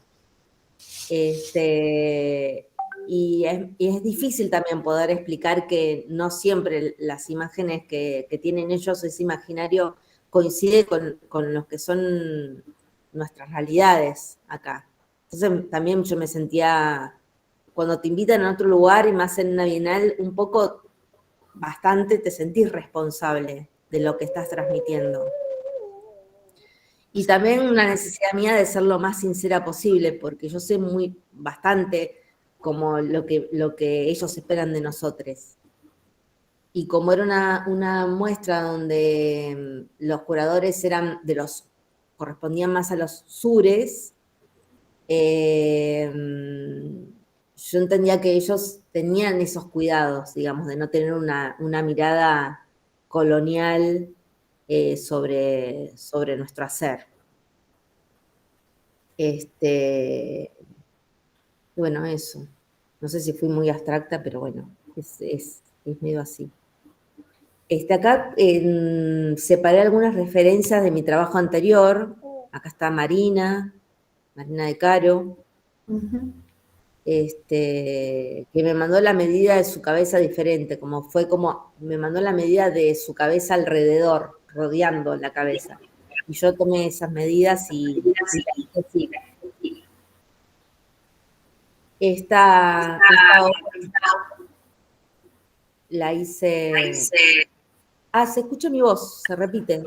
Y es difícil también poder explicar que no siempre las imágenes que tienen ellos, ese imaginario, coincide con los que son nuestras realidades acá. Entonces también yo me sentía cuando te invitan a otro lugar y más en una bienal, un poco, bastante te sentís responsable de lo que estás transmitiendo. Y también una necesidad mía de ser lo más sincera posible, porque yo sé bastante como lo que ellos esperan de nosotros. Y como era una muestra donde los curadores correspondían más a los sures, yo entendía que ellos tenían esos cuidados, digamos, de no tener una mirada colonial sobre nuestro hacer. Bueno, eso. No sé si fui muy abstracta, pero bueno, es medio así. Acá separé algunas referencias de mi trabajo anterior. Acá está Marina de Caro, que me mandó la medida de su cabeza diferente, me mandó la medida de su cabeza alrededor, rodeando la cabeza. Y yo tomé esas medidas y esta obra la hice... se escucha mi voz, se repite.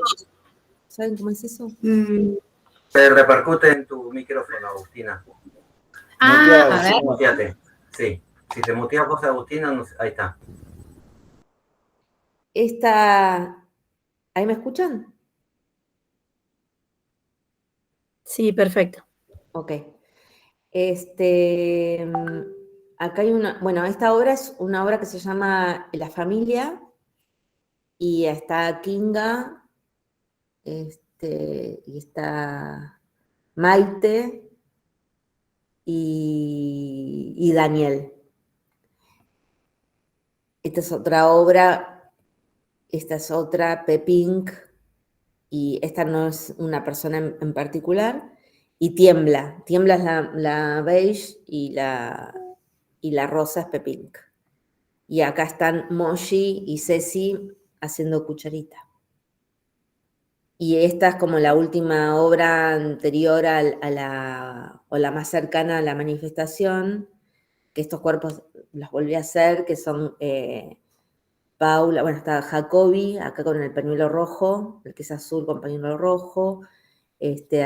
¿Saben cómo es eso? Se repercute en tu micrófono, Agustina. A ver. Muteate. Sí. Si te muteas vos, Agustina, ahí está. ¿Ahí me escuchan? Sí, perfecto. Ok. Acá hay esta obra es una obra que se llama La Familia, y está Kinga, y está Maite y Daniel. Esta es otra obra, esta es otra, Pepink, y esta no es una persona en particular, y Tiembla es la beige y la rosa es Pepink. Y acá están Moshi y Ceci haciendo cucharita. Y esta es como la última obra anterior o la más cercana a la manifestación, que estos cuerpos los volví a hacer, que son Paula, está Jacobi, acá con el pañuelo rojo, el que es azul con pañuelo rojo.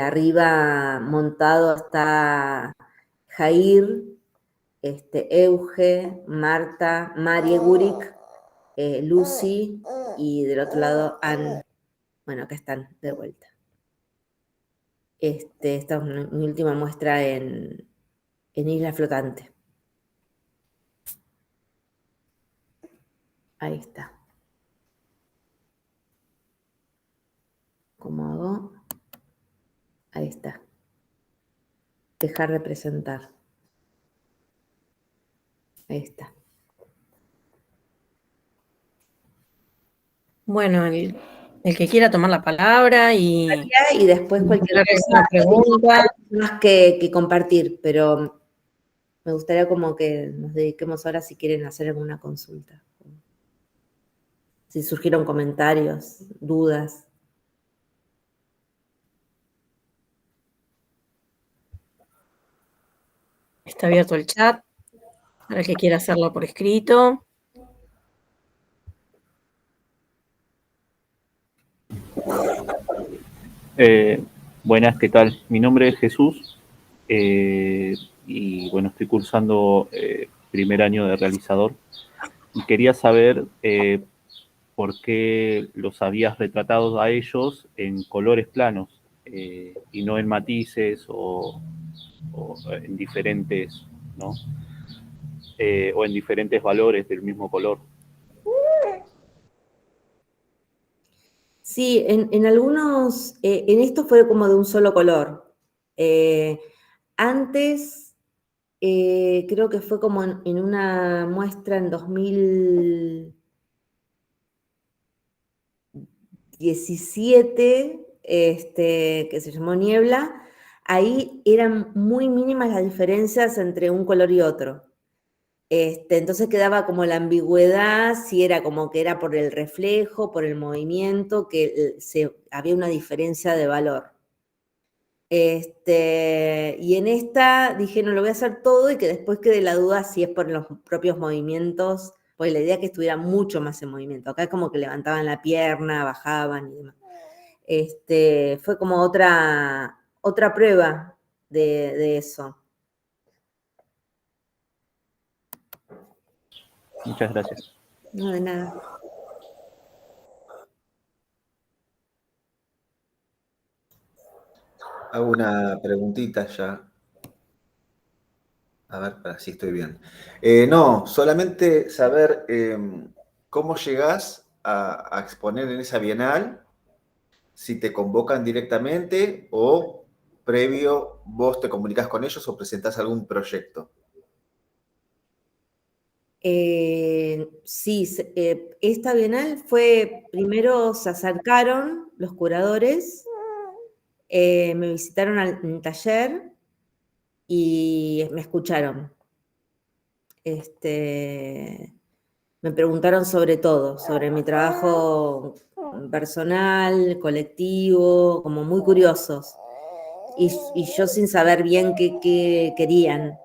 Arriba montado está Jair, Euge, Marta, Marie Gurik, Lucy, y del otro lado Anne. Bueno, acá están de vuelta. Esta es mi última muestra en Isla Flotante. Ahí está. ¿Cómo hago? Ahí está. Dejar de presentar. Ahí está. Bueno, el que quiera tomar la palabra y después cualquier pregunta más que compartir, pero me gustaría como que nos dediquemos ahora si quieren hacer alguna consulta. Si surgieron comentarios, dudas. Está abierto el chat para el que quiera hacerlo por escrito. Buenas, ¿qué tal? Mi nombre es Jesús y bueno, estoy cursando primer año de realizador y quería saber por qué los habías retratado a ellos en colores planos y no en matices o en diferentes, ¿no? O en diferentes valores del mismo color. Sí, en algunos, en esto fue como de un solo color. Antes, creo que fue como en una muestra en 2017, que se llamó Niebla, ahí eran muy mínimas las diferencias entre un color y otro. Entonces quedaba como la ambigüedad, si era como que era por el reflejo, por el movimiento, que había una diferencia de valor. Y en esta dije, no, lo voy a hacer todo y que después quede la duda si es por los propios movimientos, porque la idea es que estuviera mucho más en movimiento. Acá es como que levantaban la pierna, bajaban y demás. Fue como otra prueba de eso. Muchas gracias. No, de nada. Hago una preguntita ya. A ver, para si estoy bien. No, solamente saber cómo llegás a exponer en esa bienal, si te convocan directamente o previo vos te comunicás con ellos o presentás algún proyecto. Sí, esta bienal fue, primero se acercaron los curadores, me visitaron al taller y me escucharon. Me preguntaron sobre todo, sobre mi trabajo personal, colectivo, como muy curiosos. Y yo sin saber bien qué querían,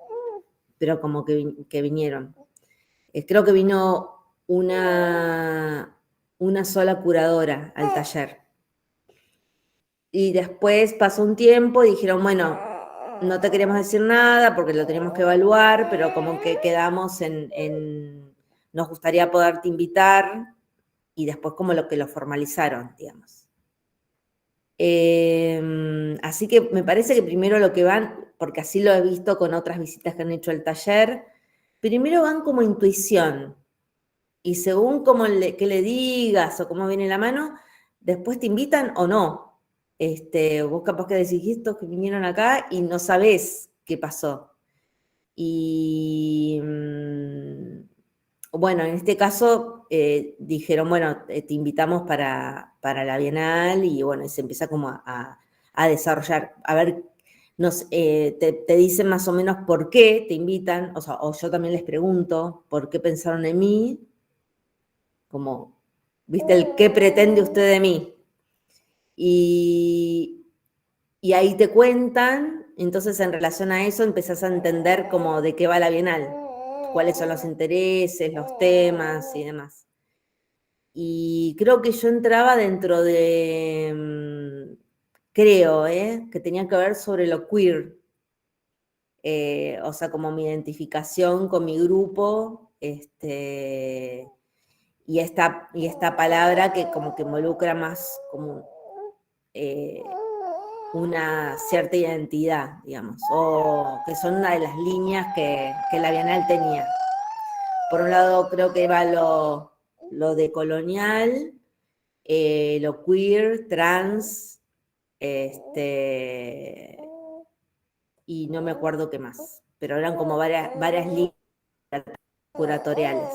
pero como que vinieron. Creo que vino una sola curadora al taller. Y después pasó un tiempo y dijeron, bueno, no te queremos decir nada porque lo tenemos que evaluar, pero como que quedamos nos gustaría poderte invitar, y después como lo que lo formalizaron, digamos. Así que me parece que primero lo que van, porque así lo he visto con otras visitas que han hecho al taller, primero van como intuición, y según qué le digas o cómo viene la mano, después te invitan o no. Vos capaz que decís estos que vinieron acá y no sabés qué pasó. Y bueno, en este caso dijeron, bueno, te invitamos para la Bienal, y bueno, y se empieza como a desarrollar, a ver, te dicen más o menos por qué te invitan, o yo también les pregunto por qué pensaron en mí, como, ¿viste? El qué pretende usted de mí. Y ahí te cuentan, entonces en relación a eso empezás a entender como de qué va la Bienal, cuáles son los intereses, los temas y demás. Y creo que yo entraba dentro de, que tenía que ver sobre lo queer, o sea, como mi identificación con mi grupo, y esta palabra que como que involucra más como una cierta identidad, digamos, o que son una de las líneas que la Bienal tenía. Por un lado creo que va lo decolonial, lo queer, trans, y no me acuerdo qué más, pero eran como varias líneas curatoriales.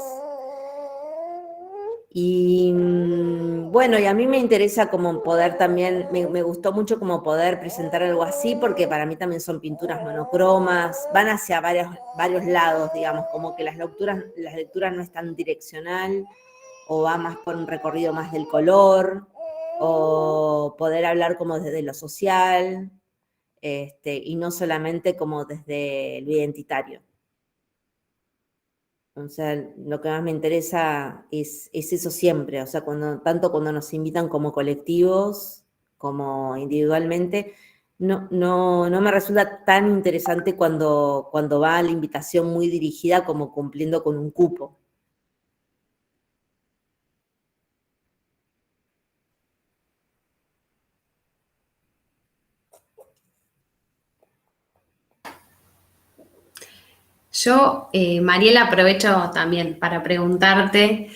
Y bueno, y a mí me interesa como poder también, me gustó mucho como poder presentar algo así, porque para mí también son pinturas monocromas, van hacia varios lados, digamos, como que las lecturas no es tan direccional, o va más por un recorrido más del color, o poder hablar como desde lo social, y no solamente como desde lo identitario. O sea, lo que más me interesa es eso siempre, o sea, tanto cuando nos invitan como colectivos, como individualmente, no me resulta tan interesante cuando va la invitación muy dirigida como cumpliendo con un cupo. Yo, Mariela, aprovecho también para preguntarte,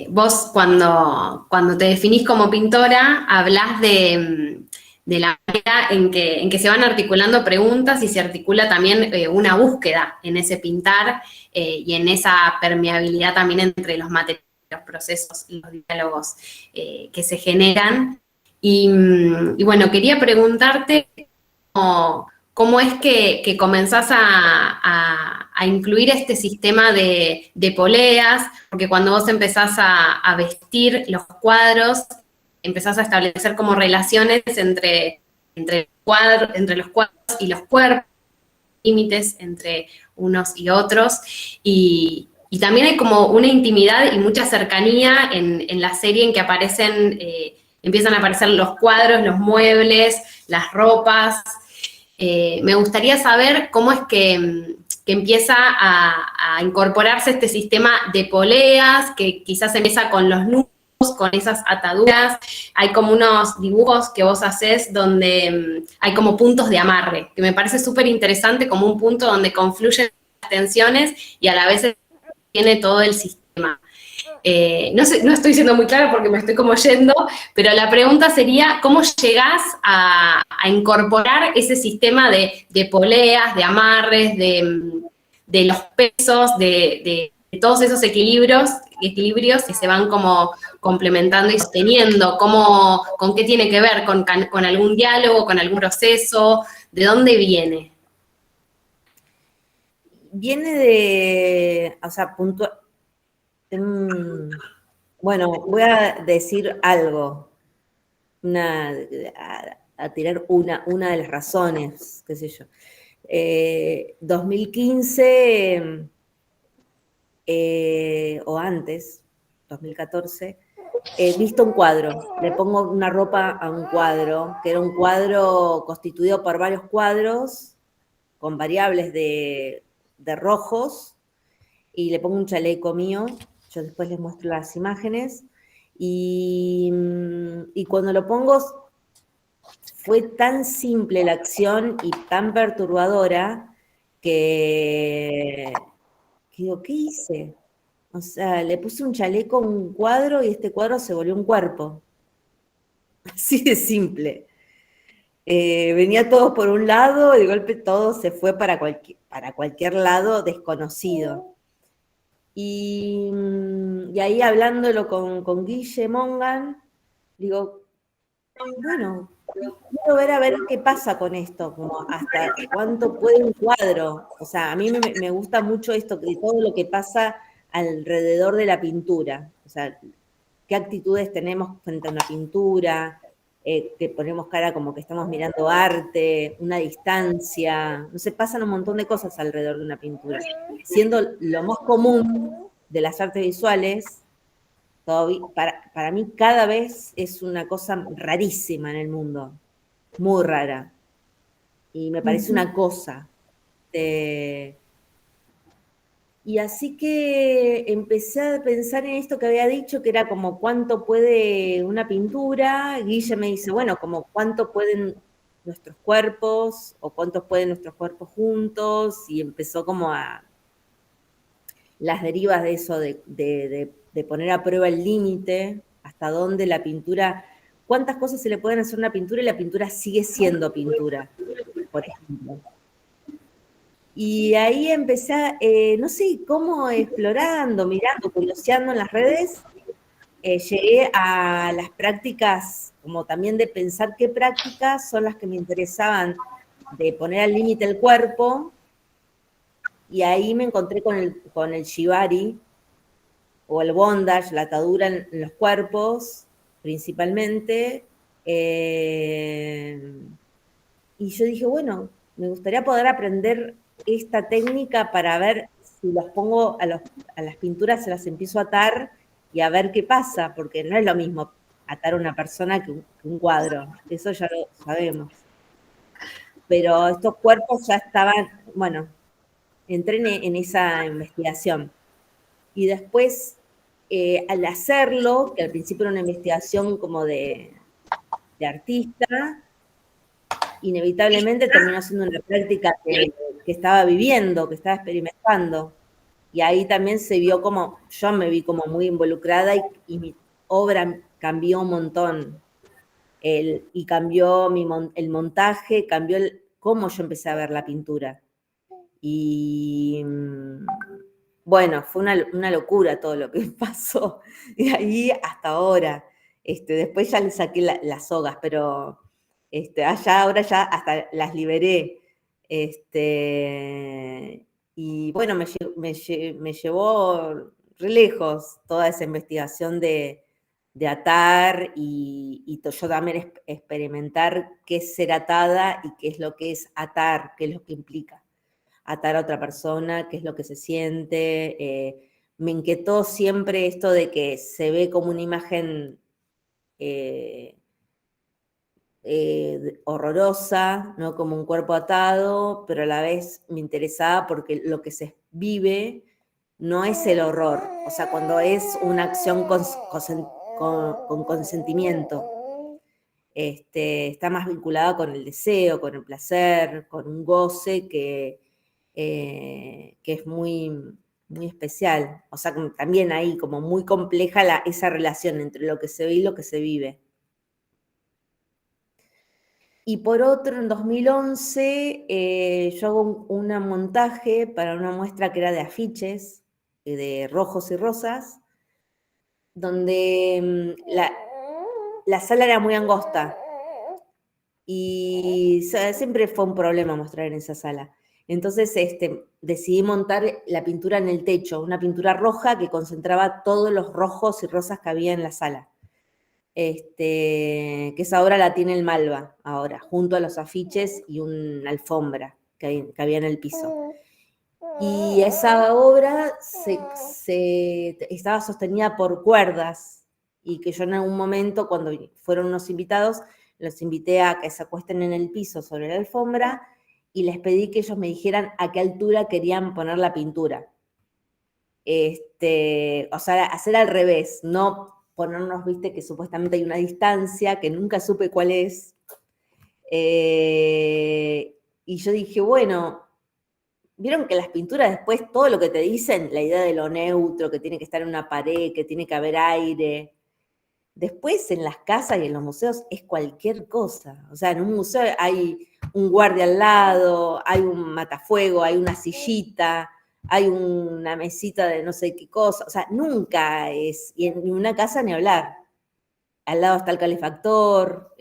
vos cuando te definís como pintora, hablás de la manera en que se van articulando preguntas y se articula también una búsqueda en ese pintar y en esa permeabilidad también entre los materiales, los procesos y los diálogos que se generan. Y bueno, quería preguntarte cómo es que comenzás a incluir este sistema de poleas, porque cuando vos empezás a vestir los cuadros, empezás a establecer como relaciones entre cuadros y los cuerpos, límites entre unos y otros, y también hay como una intimidad y mucha cercanía en la serie en que empiezan a aparecer los cuadros, los muebles, las ropas. Me gustaría saber cómo es que empieza a incorporarse este sistema de poleas, que quizás empieza con los nudos, con esas ataduras. Hay como unos dibujos que vos hacés donde hay como puntos de amarre, que me parece súper interesante, como un punto donde confluyen las tensiones y a la vez tiene todo el sistema. No sé, no estoy siendo muy clara porque me estoy como yendo, pero la pregunta sería, ¿cómo llegás a incorporar ese sistema de poleas, de amarres, de los pesos, de todos esos equilibrios que se van como complementando y sosteniendo? ¿Con qué tiene que ver? ¿Con algún diálogo, con algún proceso? ¿De dónde viene? Viene de, o sea, bueno, voy a decir algo, a tirar una de las razones, qué sé yo. 2015, o antes, 2014, he visto un cuadro, le pongo una ropa a un cuadro, que era un cuadro constituido por varios cuadros, con variables de rojos, y le pongo un chaleco mío, yo después les muestro las imágenes, y cuando lo pongo fue tan simple la acción y tan perturbadora que digo, ¿qué hice? O sea, le puse un chaleco a un cuadro y este cuadro se volvió un cuerpo. Así de simple. Venía todo por un lado y de golpe todo se fue para cualquier lado desconocido. Y ahí hablándolo con Guille Mongan, digo, bueno, quiero ver a ver qué pasa con esto, como hasta cuánto puede un cuadro. O sea, a mí me gusta mucho esto, de todo lo que pasa alrededor de la pintura. O sea, qué actitudes tenemos frente a una pintura, que ponemos cara como que estamos mirando arte, una distancia. No sé, pasan un montón de cosas alrededor de una pintura. Siendo lo más común de las artes visuales, para mí cada vez es una cosa rarísima en el mundo, muy rara. Y me parece una cosa. Y así que empecé a pensar en esto que había dicho, que era como cuánto puede una pintura. Guille me dice, bueno, como cuánto pueden nuestros cuerpos, o cuántos pueden nuestros cuerpos juntos, y empezó como a las derivas de eso, de poner a prueba el límite, hasta dónde la pintura, cuántas cosas se le pueden hacer a una pintura y la pintura sigue siendo pintura, por ejemplo. Y ahí empecé, no sé cómo, explorando, mirando, curioseando en las redes, llegué a las prácticas, como también de pensar qué prácticas son las que me interesaban, de poner al límite el cuerpo, y ahí me encontré con el shibari, o el bondage, la atadura en los cuerpos, principalmente. Y yo dije, bueno, me gustaría poder aprender esta técnica para ver si las pongo a las pinturas, se las empiezo a atar y a ver qué pasa, porque no es lo mismo atar a una persona que un cuadro, eso ya lo sabemos. Pero estos cuerpos ya estaban, bueno, entré en esa investigación. Y después, al hacerlo, que al principio era una investigación como de artista, inevitablemente terminó siendo una práctica que estaba viviendo, que estaba experimentando. Y ahí también se vio como, yo me vi como muy involucrada y mi obra cambió un montón. Y cambió el montaje, cambió cómo yo empecé a ver la pintura. Y bueno, fue una locura todo lo que pasó. De ahí hasta ahora. Después ya le saqué las sogas, pero ahora ya hasta las liberé. Y bueno, me llevó re lejos toda esa investigación de atar y yo también experimentar qué es ser atada y qué es lo que es atar, qué es lo que implica atar a otra persona, qué es lo que se siente. Me inquietó siempre esto de que se ve como una imagen horrorosa, ¿no? Como un cuerpo atado, pero a la vez me interesaba porque lo que se vive no es el horror, o sea, cuando es una acción con consentimiento, está más vinculada con el deseo, con el placer, con un goce que es muy, muy especial. O sea, también ahí como muy compleja esa relación entre lo que se ve y lo que se vive. Y por otro, en 2011, yo hago un montaje para una muestra que era de afiches, de rojos y rosas, donde la sala era muy angosta y siempre fue un problema mostrar en esa sala. Entonces decidí montar la pintura en el techo, una pintura roja que concentraba todos los rojos y rosas que había en la sala. Que esa obra la tiene el Malva ahora, junto a los afiches y una alfombra que había en el piso. Y esa obra estaba sostenida por cuerdas y que yo en algún momento, cuando fueron unos invitados, los invité a que se acuesten en el piso sobre la alfombra y les pedí que ellos me dijeran a qué altura querían poner la pintura. O sea, hacer al revés, no ponernos, viste, que supuestamente hay una distancia, que nunca supe cuál es. Y yo dije, bueno, vieron que las pinturas después, todo lo que te dicen, la idea de lo neutro, que tiene que estar en una pared, que tiene que haber aire. Después en las casas y en los museos es cualquier cosa. O sea, en un museo hay un guardia al lado, hay un matafuego, hay una sillita, hay una mesita de no sé qué cosa. O sea, nunca es, y en una casa ni hablar. Al lado está el calefactor,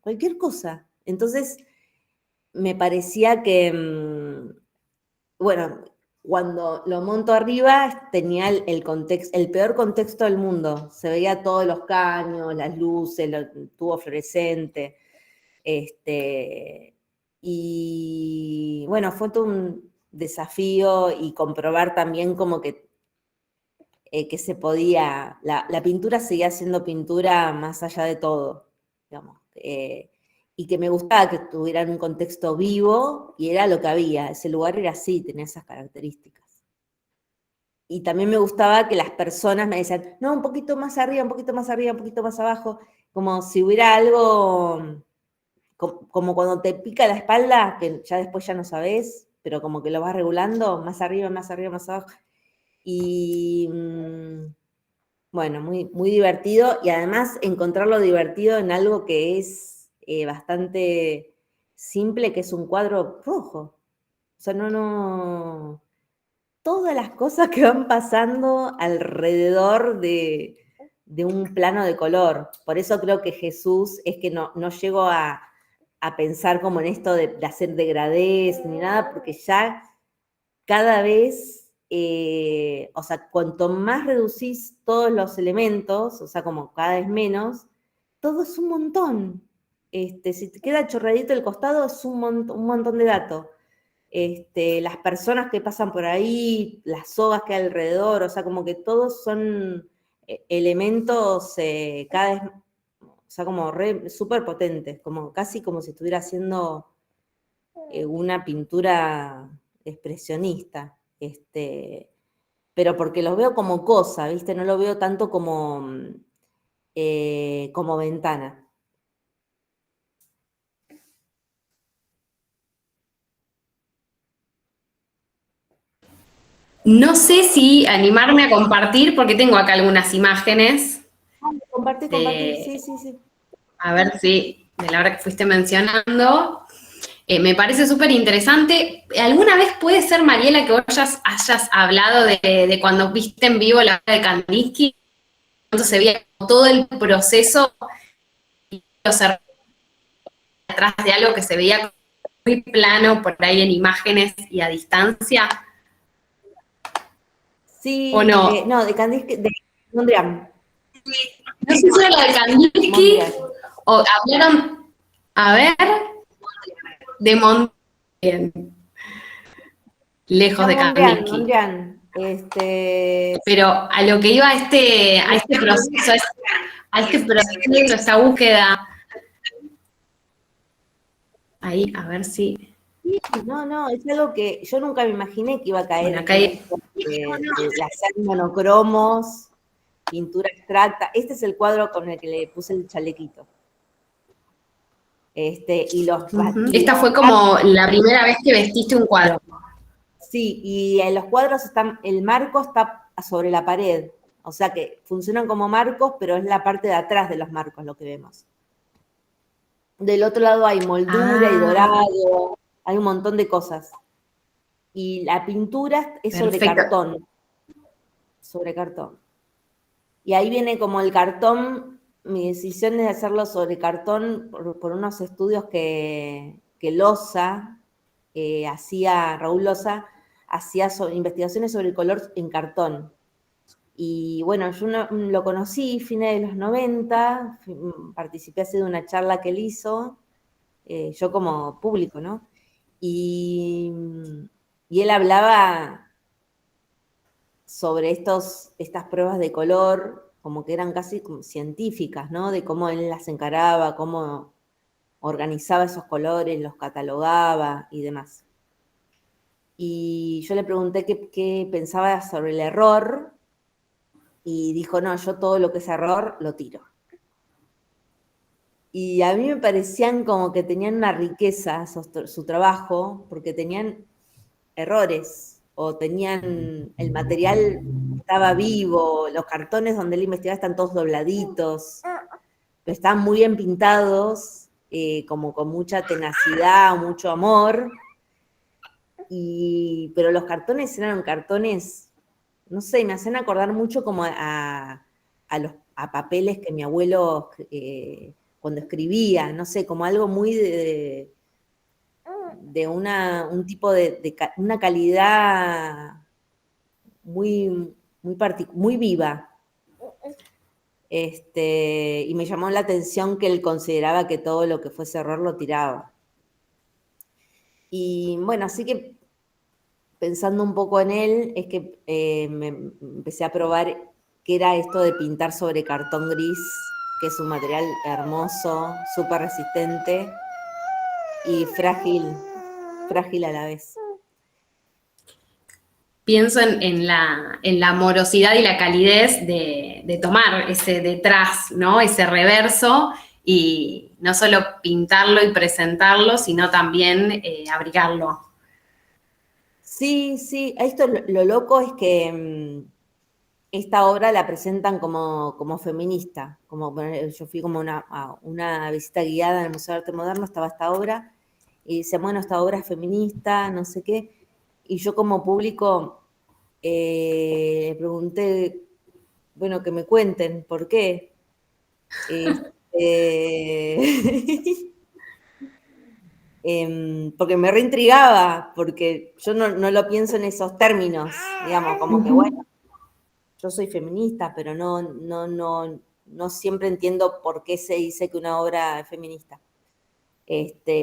cualquier cosa. Entonces, me parecía que, bueno, cuando lo monto arriba tenía el peor contexto del mundo. Se veía todos los caños, las luces, el tubo fluorescente. Y bueno, fue todo un desafío y comprobar también como que se podía, la pintura seguía siendo pintura más allá de todo, digamos. Y que me gustaba que tuviera un contexto vivo, y era lo que había, ese lugar era así, tenía esas características. Y también me gustaba que las personas me decían, no, un poquito más arriba, un poquito más arriba, un poquito más abajo, como si hubiera algo, como cuando te pica la espalda, que ya después ya no sabés, pero como que lo vas regulando, más arriba, más arriba, más abajo. Y bueno, muy, muy divertido, y además encontrarlo divertido en algo que es bastante simple, que es un cuadro rojo. O sea, no, todas las cosas que van pasando alrededor de un plano de color. Por eso creo que Jesús es que no llego a pensar como en esto de hacer degradés ni nada, porque ya cada vez, o sea, cuanto más reducís todos los elementos, o sea, como cada vez menos, todo es un montón. Si te queda chorradito el costado, es un montón de datos. Las personas que pasan por ahí, las sogas que hay alrededor, o sea, como que todos son elementos cada vez, o sea, como súper potentes, como casi como si estuviera haciendo una pintura expresionista, pero porque los veo como cosa, ¿viste? No lo veo tanto como ventana. No sé si animarme a compartir, porque tengo acá algunas imágenes. Compartí, sí. A ver si, de la hora que fuiste mencionando, me parece súper interesante. ¿Alguna vez puede ser, Mariela, que vos hayas hablado de cuando viste en vivo la obra de Kandinsky? Cuando se veía todo el proceso y atrás de algo que se veía muy plano por ahí en imágenes y a distancia. Sí, ¿O no? no, de Kandinsky, de Mondrian. No sé si era la de Kandinsky Mondrian. o hablaron, a ver, de Mondrian. Lejos de Kandinsky. Mondrian. Pero a lo que iba a este proceso, a este proceso, esta búsqueda. Ahí, a ver si. No, es algo que yo nunca me imaginé que iba a caer Bueno, en acá hay- esto de hacer monocromos, pintura abstracta. Este es el cuadro con el que le puse el chalequito. Y los Esta fue como la primera vez que vestiste un cuadro. Sí, y en los cuadros el marco está sobre la pared, o sea que funcionan como marcos, pero es la parte de atrás de los marcos lo que vemos. Del otro lado hay moldura y dorado, hay un montón de cosas. Y la pintura es sobre cartón. Sobre cartón. Y ahí viene como el cartón, mi decisión es hacerlo sobre cartón por unos estudios que Loza Raúl Loza, hacía investigaciones sobre el color en cartón. Y bueno, yo lo conocí fines de los 90, participé así de una charla que él hizo, yo como público, ¿no? Y él hablaba sobre estas pruebas de color, como que eran casi como científicas, ¿no? De cómo él las encaraba, cómo organizaba esos colores, los catalogaba y demás. Y yo le pregunté qué pensaba sobre el error, y dijo, no, yo todo lo que es error lo tiro. Y a mí me parecían como que tenían una riqueza su trabajo, porque tenían errores, o tenían, el material estaba vivo, los cartones donde él investigaba están todos dobladitos, pero estaban muy bien pintados, como con mucha tenacidad, mucho amor, pero los cartones eran cartones, no sé, me hacen acordar mucho como a papeles que mi abuelo cuando escribía, no sé, como algo muy de un tipo de una calidad muy viva. Y me llamó la atención que él consideraba que todo lo que fuese error lo tiraba. Y bueno, así que pensando un poco en él, es que me empecé a probar qué era esto de pintar sobre cartón gris, que es un material hermoso, súper resistente y frágil a la vez. Pienso en la amorosidad y la calidez de tomar ese detrás, ¿no? Ese reverso, y no solo pintarlo y presentarlo, sino también abrigarlo. Sí, esto lo loco es que esta obra la presentan como feminista, yo fui como a una visita guiada en el Museo de Arte Moderno, estaba esta obra, y dice, bueno, esta obra es feminista, no sé qué, y yo como público le pregunté, bueno, que me cuenten, ¿por qué? Porque me reintrigaba, porque yo no lo pienso en esos términos, digamos, como que bueno, yo soy feminista, pero no siempre entiendo por qué se dice que una obra es feminista.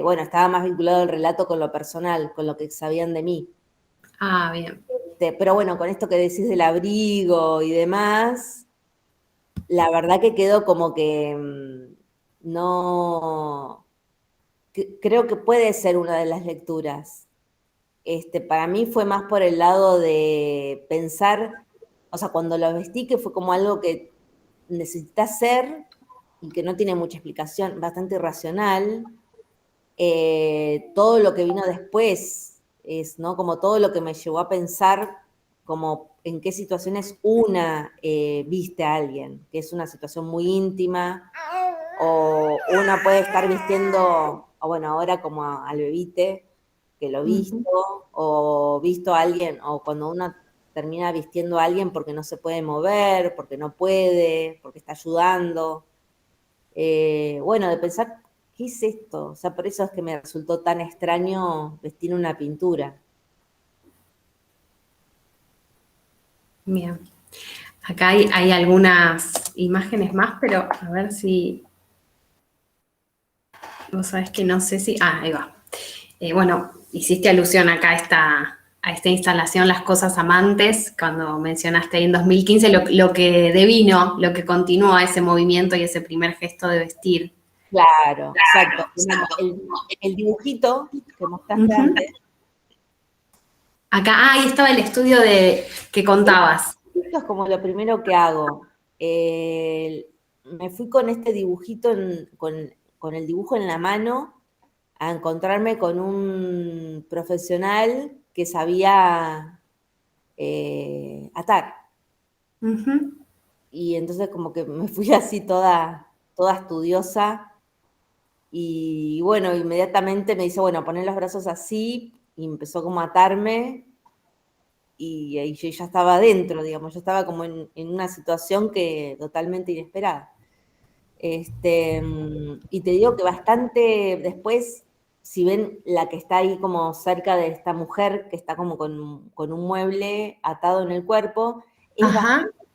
Bueno, estaba más vinculado el relato con lo personal, con lo que sabían de mí. Ah, bien. Pero bueno, con esto que decís del abrigo y demás, la verdad que quedó como que no... Creo que puede ser una de las lecturas. Para mí fue más por el lado de pensar, o sea, cuando lo vestí, que fue como algo que necesita hacer y que no tiene mucha explicación, bastante irracional. Todo lo que vino después es, ¿no? Como todo lo que me llevó a pensar como en qué situaciones viste a alguien, que es una situación muy íntima, o una puede estar vistiendo, o bueno, ahora como al bebite, que lo visto, o visto a alguien, o cuando uno termina vistiendo a alguien porque no se puede mover, porque no puede, porque está ayudando. Bueno, de pensar, ¿qué es esto? O sea, por eso es que me resultó tan extraño vestir una pintura. Bien. Acá hay algunas imágenes más, pero a ver si... Vos sabés que no sé si... Ah, ahí va. Bueno, hiciste alusión acá a esta instalación Las Cosas Amantes, cuando mencionaste ahí en 2015 lo que devino, lo que continuó a ese movimiento y ese primer gesto de vestir. Claro, exacto. El dibujito que mostraste antes. Acá, ahí estaba el estudio que contabas. Esto es como lo primero que hago. Me fui con este dibujito, con el dibujo en la mano, a encontrarme con un profesional que sabía atar. Uh-huh. Y entonces como que me fui así toda estudiosa. Y bueno, inmediatamente me dice, bueno, poner los brazos así, y empezó como a atarme. Y yo ya estaba adentro, digamos, yo estaba como en una situación que totalmente inesperada. Y te digo que bastante después, si ven la que está ahí como cerca de esta mujer, que está como con un mueble atado en el cuerpo, es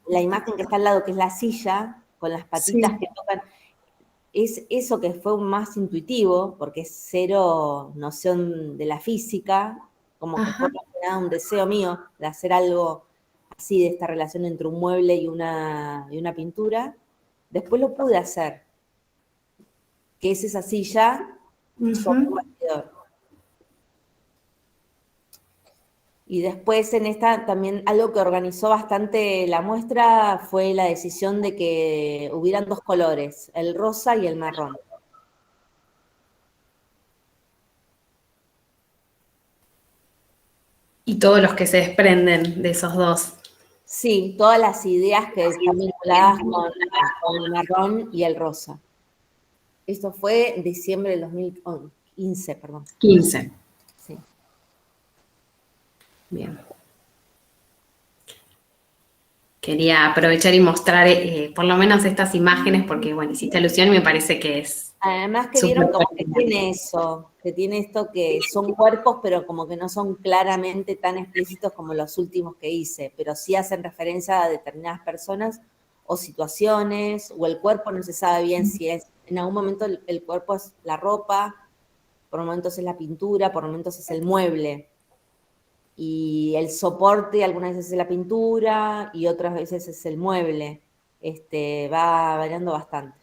la imagen que está al lado, que es la silla, con las patitas que tocan, es eso que fue más intuitivo, porque es cero noción de la física, como que fue un deseo mío de hacer algo así, de esta relación entre un mueble y una pintura. Después lo pude hacer, que es esa silla sobre un bastidor. Y después en esta también algo que organizó bastante la muestra fue la decisión de que hubieran dos colores, el rosa y el marrón. Y todos los que se desprenden de esos dos. Sí, todas las ideas que están vinculadas con el marrón y el rosa. Esto fue en diciembre del 2015, perdón. 15. Sí. Bien. Quería aprovechar y mostrar por lo menos estas imágenes, porque, bueno, hiciste alusión y me parece que es... Además que vieron como que tiene eso, que tiene esto que son cuerpos, pero como que no son claramente tan explícitos como los últimos que hice, pero sí hacen referencia a determinadas personas o situaciones, o el cuerpo no se sabe bien si es, en algún momento el cuerpo es la ropa, por momentos es la pintura, por momentos es el mueble. Y el soporte algunas veces es la pintura y otras veces es el mueble. Va variando bastante.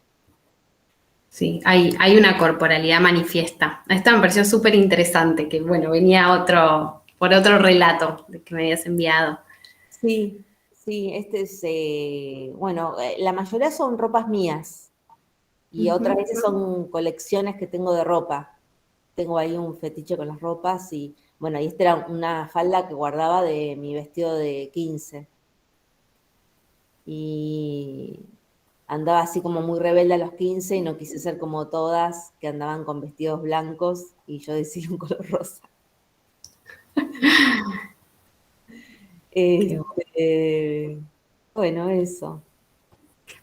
Sí, hay una corporalidad manifiesta. Esta me pareció súper interesante, que bueno, venía por otro relato que me habías enviado. Sí, este es, bueno, la mayoría son ropas mías y otras veces son colecciones que tengo de ropa. Tengo ahí un fetiche con las ropas y, bueno, y esta era una falda que guardaba de mi vestido de 15. Y andaba así como muy rebelde a los 15 y no quise ser como todas que andaban con vestidos blancos y yo decidí un color rosa. Bueno, eso.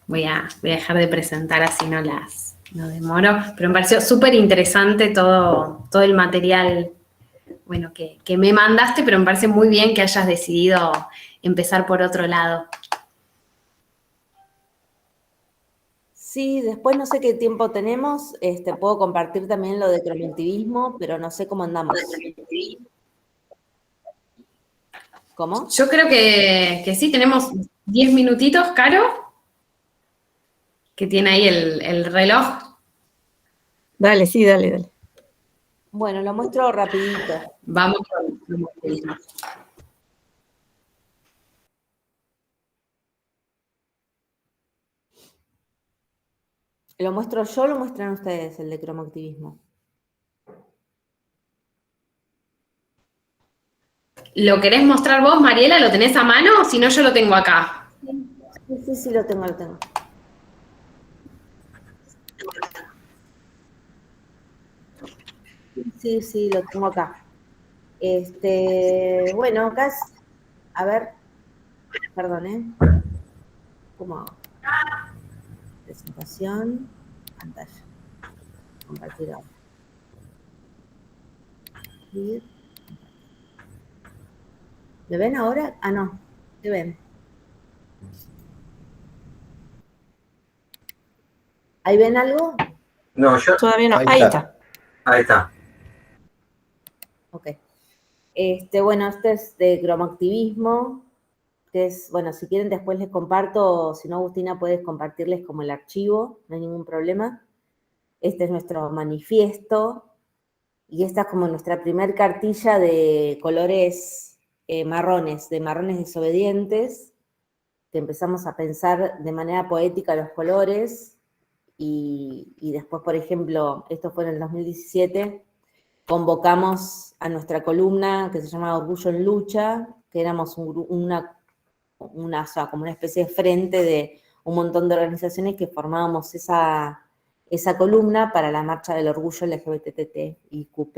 Voy a dejar de presentar, así no demoro, pero me pareció súper interesante todo el material, bueno, que me mandaste, pero me parece muy bien que hayas decidido empezar por otro lado. Sí, después no sé qué tiempo tenemos, puedo compartir también lo de cromoactivismo, pero no sé cómo andamos. ¿Cómo? Yo creo que sí, tenemos 10 minutitos, Caro, que tiene ahí el reloj. Dale, sí, dale. Bueno, lo muestro rapidito. Vamos con cromoactivismo. ¿Lo muestro yo o lo muestran ustedes, el de cromoactivismo? ¿Lo querés mostrar vos, Mariela? ¿Lo tenés a mano? O si no, yo lo tengo acá. Sí, lo tengo. Sí, lo tengo acá. Bueno, acá es, a ver, perdón, ¿cómo hago? Presentación, pantalla. Compartir ahora. ¿Me ven ahora? Ah, no, ¿me ven? ¿Ahí ven algo? No, yo... Todavía no. Ahí Ahí está. está. Ahí está. Ok. Bueno, este es de cromoactivismo, que es, bueno, si quieren después les comparto, si no, Agustina, puedes compartirles como el archivo, no hay ningún problema. Este es nuestro manifiesto, y esta es como nuestra primer cartilla de colores marrones, de marrones desobedientes, que empezamos a pensar de manera poética los colores, y después, por ejemplo, esto fue en el 2017, convocamos a nuestra columna que se llama Orgullo en Lucha, que éramos o sea, como una especie de frente de un montón de organizaciones que formábamos esa columna para la marcha del orgullo LGBTT y QP,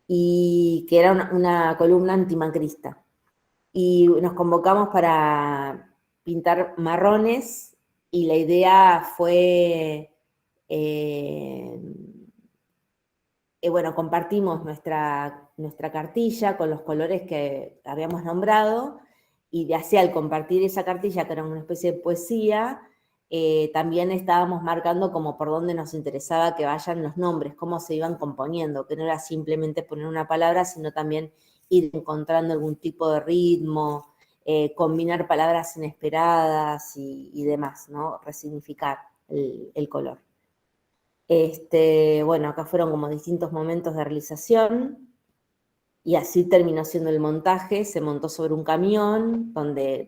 y que era una columna antimacrista. Y nos convocamos para pintar marrones, y la idea fue... bueno, compartimos nuestra cartilla con los colores que habíamos nombrado, y así al compartir esa cartilla, que era una especie de poesía, también estábamos marcando como por dónde nos interesaba que vayan los nombres, cómo se iban componiendo, que no era simplemente poner una palabra, sino también ir encontrando algún tipo de ritmo, combinar palabras inesperadas y demás, ¿no? Resignificar el color. Bueno, acá fueron como distintos momentos de realización, y así terminó siendo el montaje. Se montó sobre un camión, donde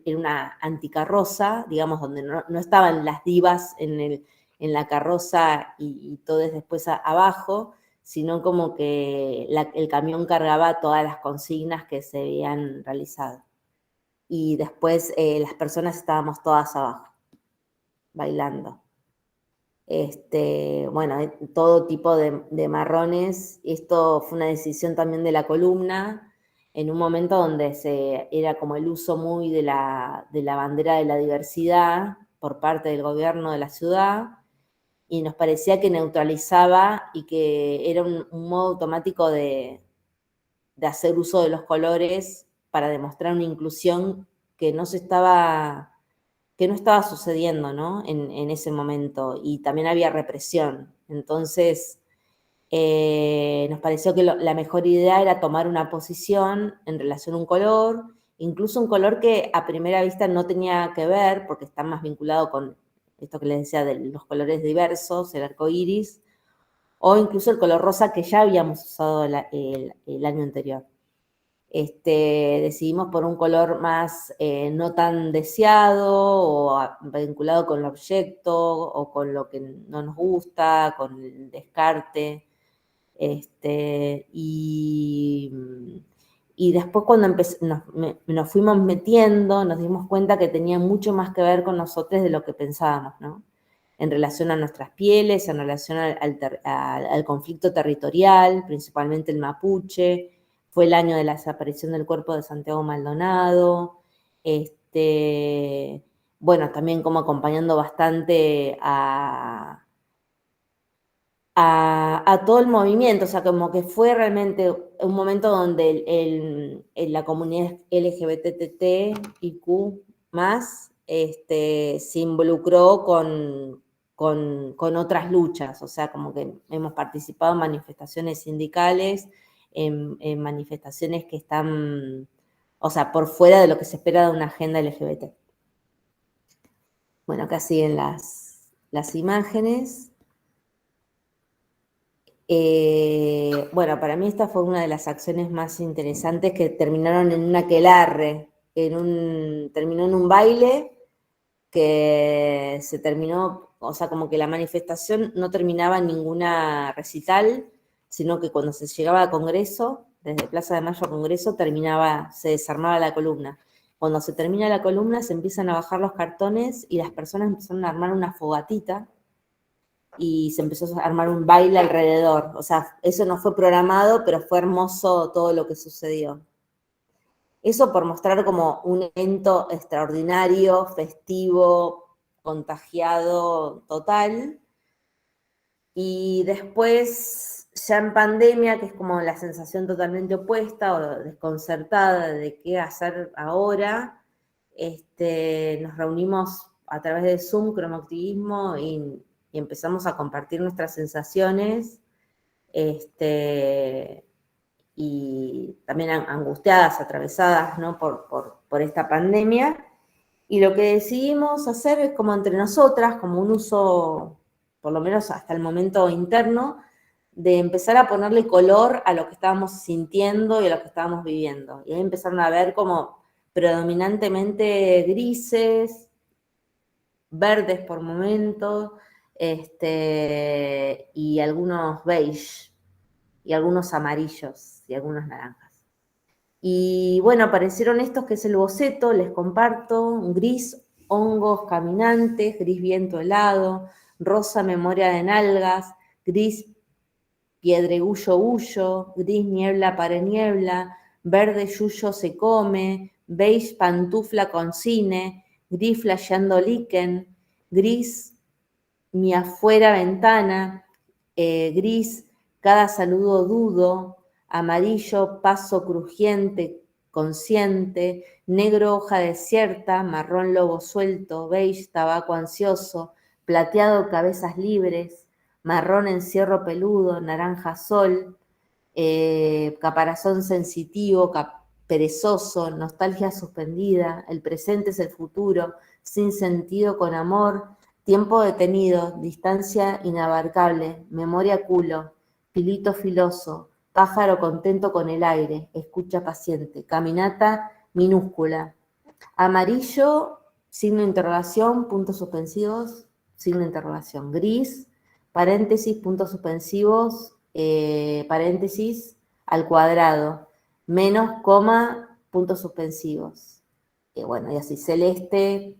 era una anticarroza, digamos, donde no estaban las divas en la carroza y todos después abajo, sino como que el camión cargaba todas las consignas que se habían realizado. Y después las personas estábamos todas abajo, bailando. Bueno, todo tipo de marrones. Esto fue una decisión también de la columna, en un momento donde era como el uso muy de la bandera de la diversidad por parte del gobierno de la ciudad, y nos parecía que neutralizaba y que era un modo automático de hacer uso de los colores para demostrar una inclusión que no estaba sucediendo, ¿no? En ese momento, y también había represión. Entonces, nos pareció que la mejor idea era tomar una posición en relación a un color, incluso un color que a primera vista no tenía que ver, porque está más vinculado con esto que les decía de los colores diversos, el arco iris, o incluso el color rosa que ya habíamos usado el año anterior. Decidimos por un color más no tan deseado, o vinculado con el objeto, o con lo que no nos gusta, con el descarte. Y después, cuando nos fuimos metiendo, nos dimos cuenta que tenía mucho más que ver con nosotros de lo que pensábamos, ¿no? En relación a nuestras pieles, en relación al conflicto territorial, principalmente el mapuche. Fue el año de la desaparición del cuerpo de Santiago Maldonado. Bueno, también como acompañando bastante a todo el movimiento, o sea, como que fue realmente un momento donde la comunidad LGBTTIQ+, se involucró con otras luchas, o sea, como que hemos participado en manifestaciones sindicales, en manifestaciones que están, o sea, por fuera de lo que se espera de una agenda LGBT. Bueno, acá siguen las imágenes. Bueno, para mí esta fue una de las acciones más interesantes, que terminaron en un aquelarre, terminó en un baile que se terminó, o sea, como que la manifestación no terminaba en ninguna recital, sino que cuando se llegaba a Congreso, desde Plaza de Mayo a Congreso, se desarmaba la columna. Cuando se termina la columna, se empiezan a bajar los cartones y las personas empezaron a armar una fogatita, y se empezó a armar un baile alrededor. O sea, eso no fue programado, pero fue hermoso todo lo que sucedió. Eso por mostrar como un evento extraordinario, festivo, contagiado total. Y después, ya en pandemia, que es como la sensación totalmente opuesta o desconcertada de qué hacer ahora, nos reunimos a través de Zoom, cromoactivismo, y empezamos a compartir nuestras sensaciones, y también angustiadas, atravesadas, ¿no? por esta pandemia. Y lo que decidimos hacer es como entre nosotras, como un uso, por lo menos hasta el momento interno, de empezar a ponerle color a lo que estábamos sintiendo y a lo que estábamos viviendo. Y ahí empezaron a ver como predominantemente grises, verdes por momentos, y algunos beige, y algunos amarillos, y algunos naranjas. Y bueno, aparecieron estos que es el boceto, les comparto: gris, hongos caminantes; gris, viento helado; rosa, memoria de nalgas; gris, piedregullo huyo; gris, niebla pare niebla; verde, yuyo se come; beige, pantufla con cine; gris, flasheando líquen; gris, mi afuera ventana; gris, cada saludo dudo; amarillo, paso crujiente, consciente; negro, hoja desierta; marrón, lobo suelto; beige, tabaco ansioso; plateado, cabezas libres; marrón, encierro peludo; naranja, sol; caparazón sensitivo, perezoso; nostalgia suspendida; el presente es el futuro; sin sentido con amor; tiempo detenido; distancia inabarcable; memoria culo; filito filoso; pájaro contento con el aire; escucha paciente; caminata minúscula; amarillo, signo de interrogación, puntos suspensivos, signo de interrogación; gris, paréntesis, puntos suspensivos, paréntesis, al cuadrado; menos, coma, puntos suspensivos. Bueno, y así, celeste,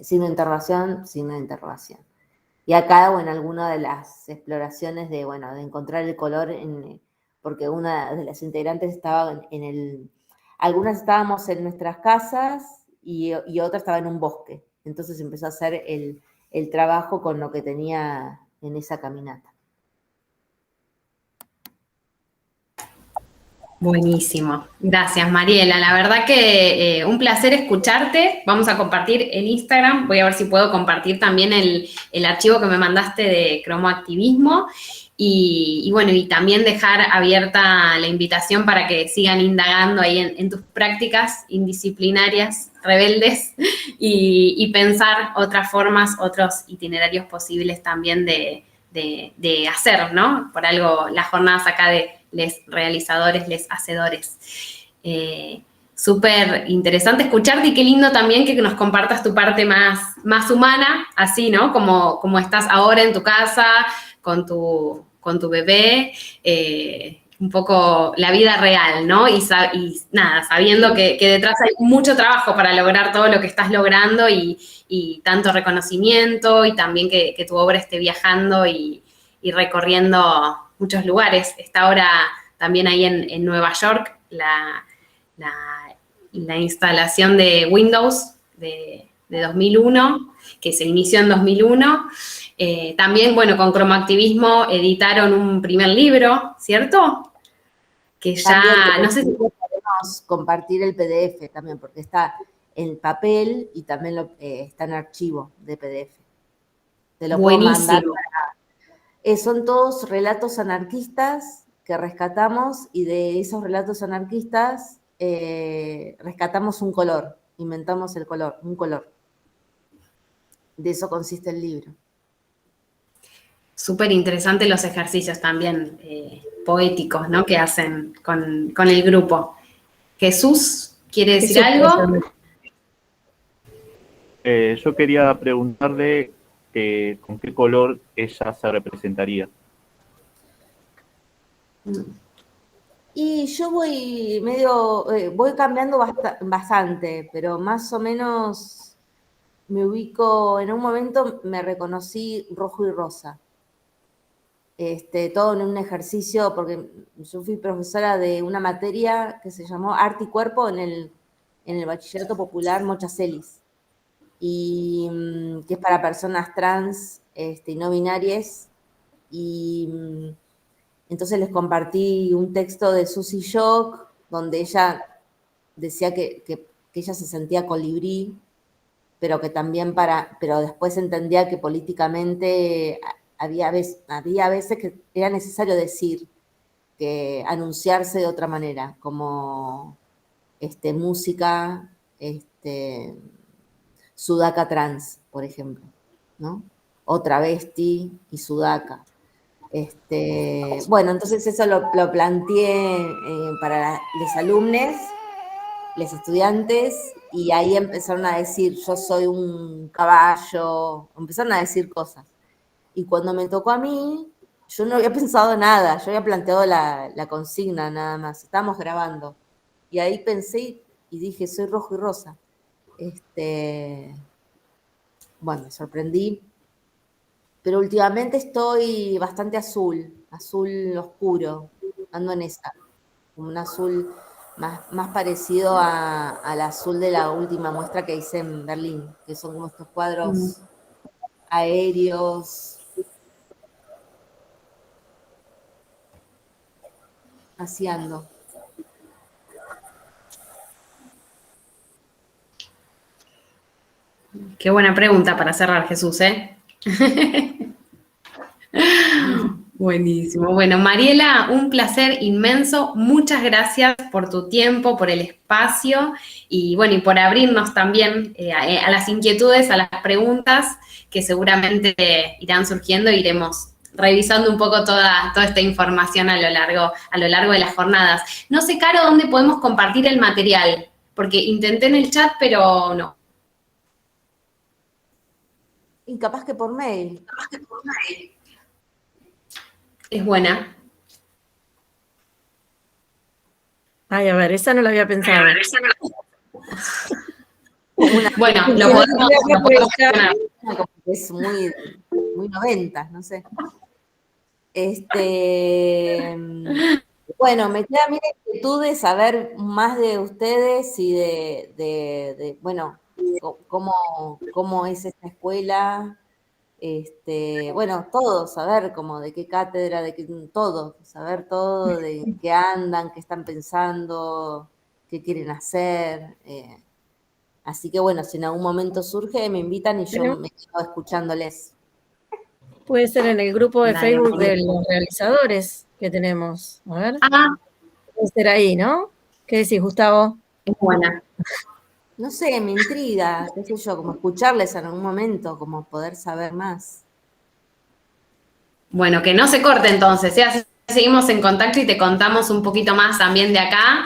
signo de interrogación, signo de interrogación. Y acá, bueno, alguna de las exploraciones de encontrar el color, porque una de las integrantes estaba algunas estábamos en nuestras casas y otra estaba en un bosque. Entonces empezó a hacer el trabajo con lo que tenía en esa caminata. Buenísimo. Gracias, Mariela. La verdad que un placer escucharte. Vamos a compartir en Instagram. Voy a ver si puedo compartir también el archivo que me mandaste de cromoactivismo. Y bueno, y también dejar abierta la invitación para que sigan indagando ahí en tus prácticas indisciplinarias, rebeldes, y pensar otras formas, otros itinerarios posibles también de hacer, ¿no? Por algo las jornadas acá de les realizadores, les hacedores. Súper interesante escucharte y qué lindo también que nos compartas tu parte más humana, así, ¿no? Como estás ahora en tu casa, con tu bebé, un poco la vida real, ¿no? Y nada, sabiendo que detrás hay mucho trabajo para lograr todo lo que estás logrando y tanto reconocimiento y también que tu obra esté viajando y recorriendo muchos lugares. Está ahora también ahí en Nueva York la instalación de Windows de 2001, que se inició en 2001. También, bueno, con cromoactivismo editaron un primer libro, ¿cierto? Que ya, también, no sé si podemos compartir el PDF también, porque está en papel y también está en archivo de PDF. Te lo puedo mandar. Son todos relatos anarquistas que rescatamos, y de esos relatos anarquistas rescatamos un color, inventamos un color. De eso consiste el libro. súper interesante los ejercicios también poéticos, ¿no? Que hacen con el grupo. Jesús, ¿quiere decir algo? Yo quería preguntarle con qué color ella se representaría. Y yo voy cambiando bastante, pero más o menos me ubico, en un momento me reconocí rojo y rosa. Todo en un ejercicio, porque yo fui profesora de una materia que se llamó Arte y Cuerpo en el Bachillerato Popular Mochacelis, y que es para personas trans y no binarias, y entonces les compartí un texto de Susie Shock, donde ella decía que ella se sentía colibrí, pero que también pero después entendía que políticamente había veces que era necesario decir, que anunciarse de otra manera, como música, sudaca trans, por ejemplo, ¿no? O travesti y sudaca. Bueno, entonces eso lo planteé para los alumnos, los estudiantes, y ahí empezaron a decir, yo soy un caballo, empezaron a decir cosas. Y cuando me tocó a mí, yo no había pensado nada, yo había planteado la consigna nada más, estábamos grabando. Y ahí pensé y dije, soy rojo y rosa. Bueno, me sorprendí. Pero últimamente estoy bastante azul oscuro, ando en esa, como un azul más parecido al azul de la última muestra que hice en Berlín, que son como estos cuadros aéreos, así ando. Qué buena pregunta para cerrar, Jesús, ¿eh? Buenísimo. Bueno, Mariela, un placer inmenso. Muchas gracias por tu tiempo, por el espacio y bueno, y por abrirnos también a las inquietudes, a las preguntas que seguramente irán surgiendo e iremos revisando un poco toda esta información a lo largo de las jornadas. No sé, Caro, dónde podemos compartir el material, porque intenté en el chat, pero no. Y capaz que por mail. Es buena. Ay, a ver, esa no la había pensado. Bueno, lo podemos gestionar. Es muy 90, no sé. Bueno, me queda a mí la inquietud de saber más de ustedes y bueno, cómo es esta escuela. Bueno, todo, saber como de qué cátedra, todo, saber todo, de qué andan, qué están pensando, qué quieren hacer. Así que bueno, si en algún momento surge, me invitan y yo me quedo escuchándoles. Puede ser en el grupo de Dale, Facebook Mariela. de los realizadores que tenemos. A ver. Ah, Puede ser ahí, ¿no? ¿Qué decís, Gustavo? es buena. No sé, me intriga, qué sé yo, como escucharles en algún momento, como poder saber más. Bueno, que no se corte entonces, ¿sí? Así seguimos en contacto y te contamos un poquito más también de acá.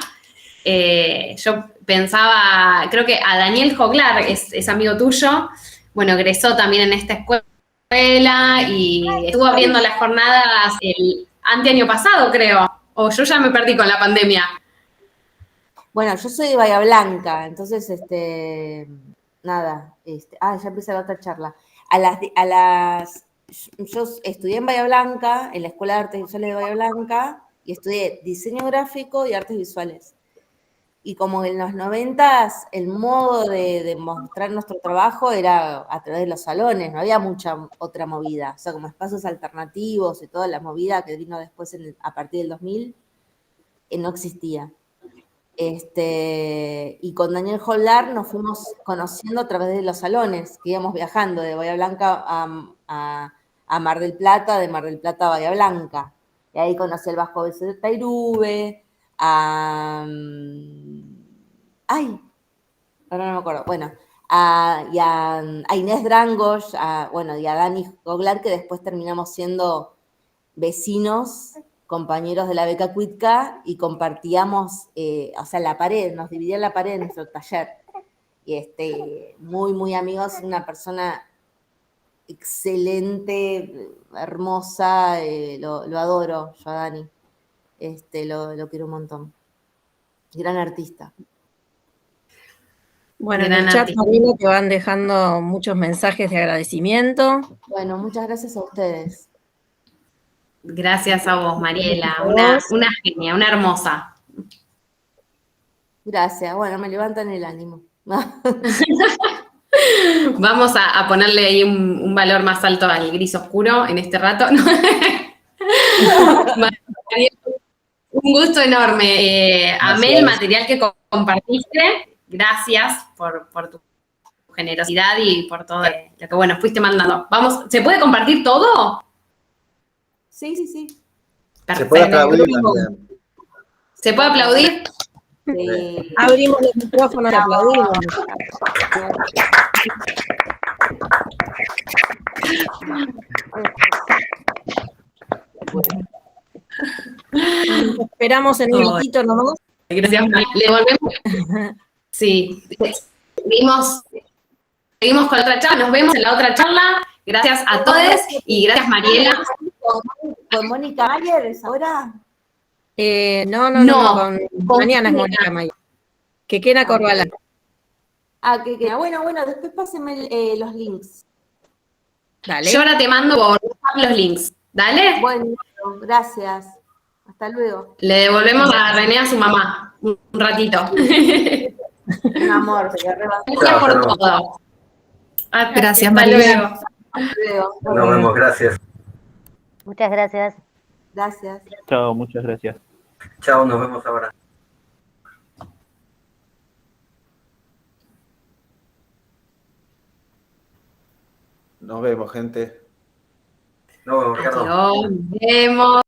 Yo pensaba, creo que a Daniel Joglar es amigo tuyo, bueno, egresó también en esta escuela y estuvo abriendo las jornadas el anteaño pasado, creo, o yo ya me perdí con la pandemia. Bueno, yo soy de Bahía Blanca, entonces, nada, ya empecé la otra charla. Yo estudié en Bahía Blanca, en la Escuela de Artes Visuales de Bahía Blanca, y estudié diseño gráfico y artes visuales. Y como en los 90s, el modo de mostrar nuestro trabajo era a través de los salones, no había mucha otra movida. O sea, como espacios alternativos y toda la movida que vino después a partir del 2000, no existía. Y con Daniel Joglar nos fuimos conociendo a través de los salones, que íbamos viajando de Bahía Blanca a Mar del Plata, de Mar del Plata a Bahía Blanca. Y ahí conocí al Vasco Beso de Tairube, ahora no me acuerdo, bueno, y a Inés Drangos, y a Dani Joglar, que después terminamos siendo vecinos, compañeros de la beca Cuitca, y compartíamos, la pared, nos dividía la pared en nuestro taller. Y muy, muy amigos, una persona excelente, hermosa, lo adoro yo a Dani. Lo quiero un montón. Gran artista. Bueno, en el chat, Marina, te van dejando muchos mensajes de agradecimiento. Bueno, muchas gracias a ustedes. Gracias a vos, Mariela, una genia, una hermosa. Gracias, bueno, me levantan el ánimo. Vamos a ponerle ahí un valor más alto al gris oscuro en este rato. Un gusto enorme. Amé el material que compartiste. Gracias por tu generosidad y por todo lo que, bueno, fuiste mandando. Vamos, ¿se puede compartir todo? Sí, sí, sí. Se puede Perfecto. aplaudir también. ¿Se puede aplaudir? Sí. Abrimos los micrófonos y aplaudimos. Nos esperamos en un minutito nomás. Gracias, Mari. Le devolvemos. Sí. Seguimos con la otra charla. Nos vemos en la otra charla. Gracias a todos y gracias, Mariela. ¿Con Mónica Mayer es ahora? No, mañana es Mónica Mayer. Que queda Corbalán. Que bueno, después pásenme los links. Dale. Yo ahora te mando por WhatsApp los links. ¿Dale? Bueno, gracias. Hasta luego. Le devolvemos a René a su mamá un ratito. Un amor. Gracias por todo. Gracias, Hasta María. luego. Nos vemos, gracias. Muchas gracias. Gracias. Chao, muchas gracias. Chao, nos vemos ahora. Nos vemos, gente. Nos vemos, Ricardo. Nos vemos.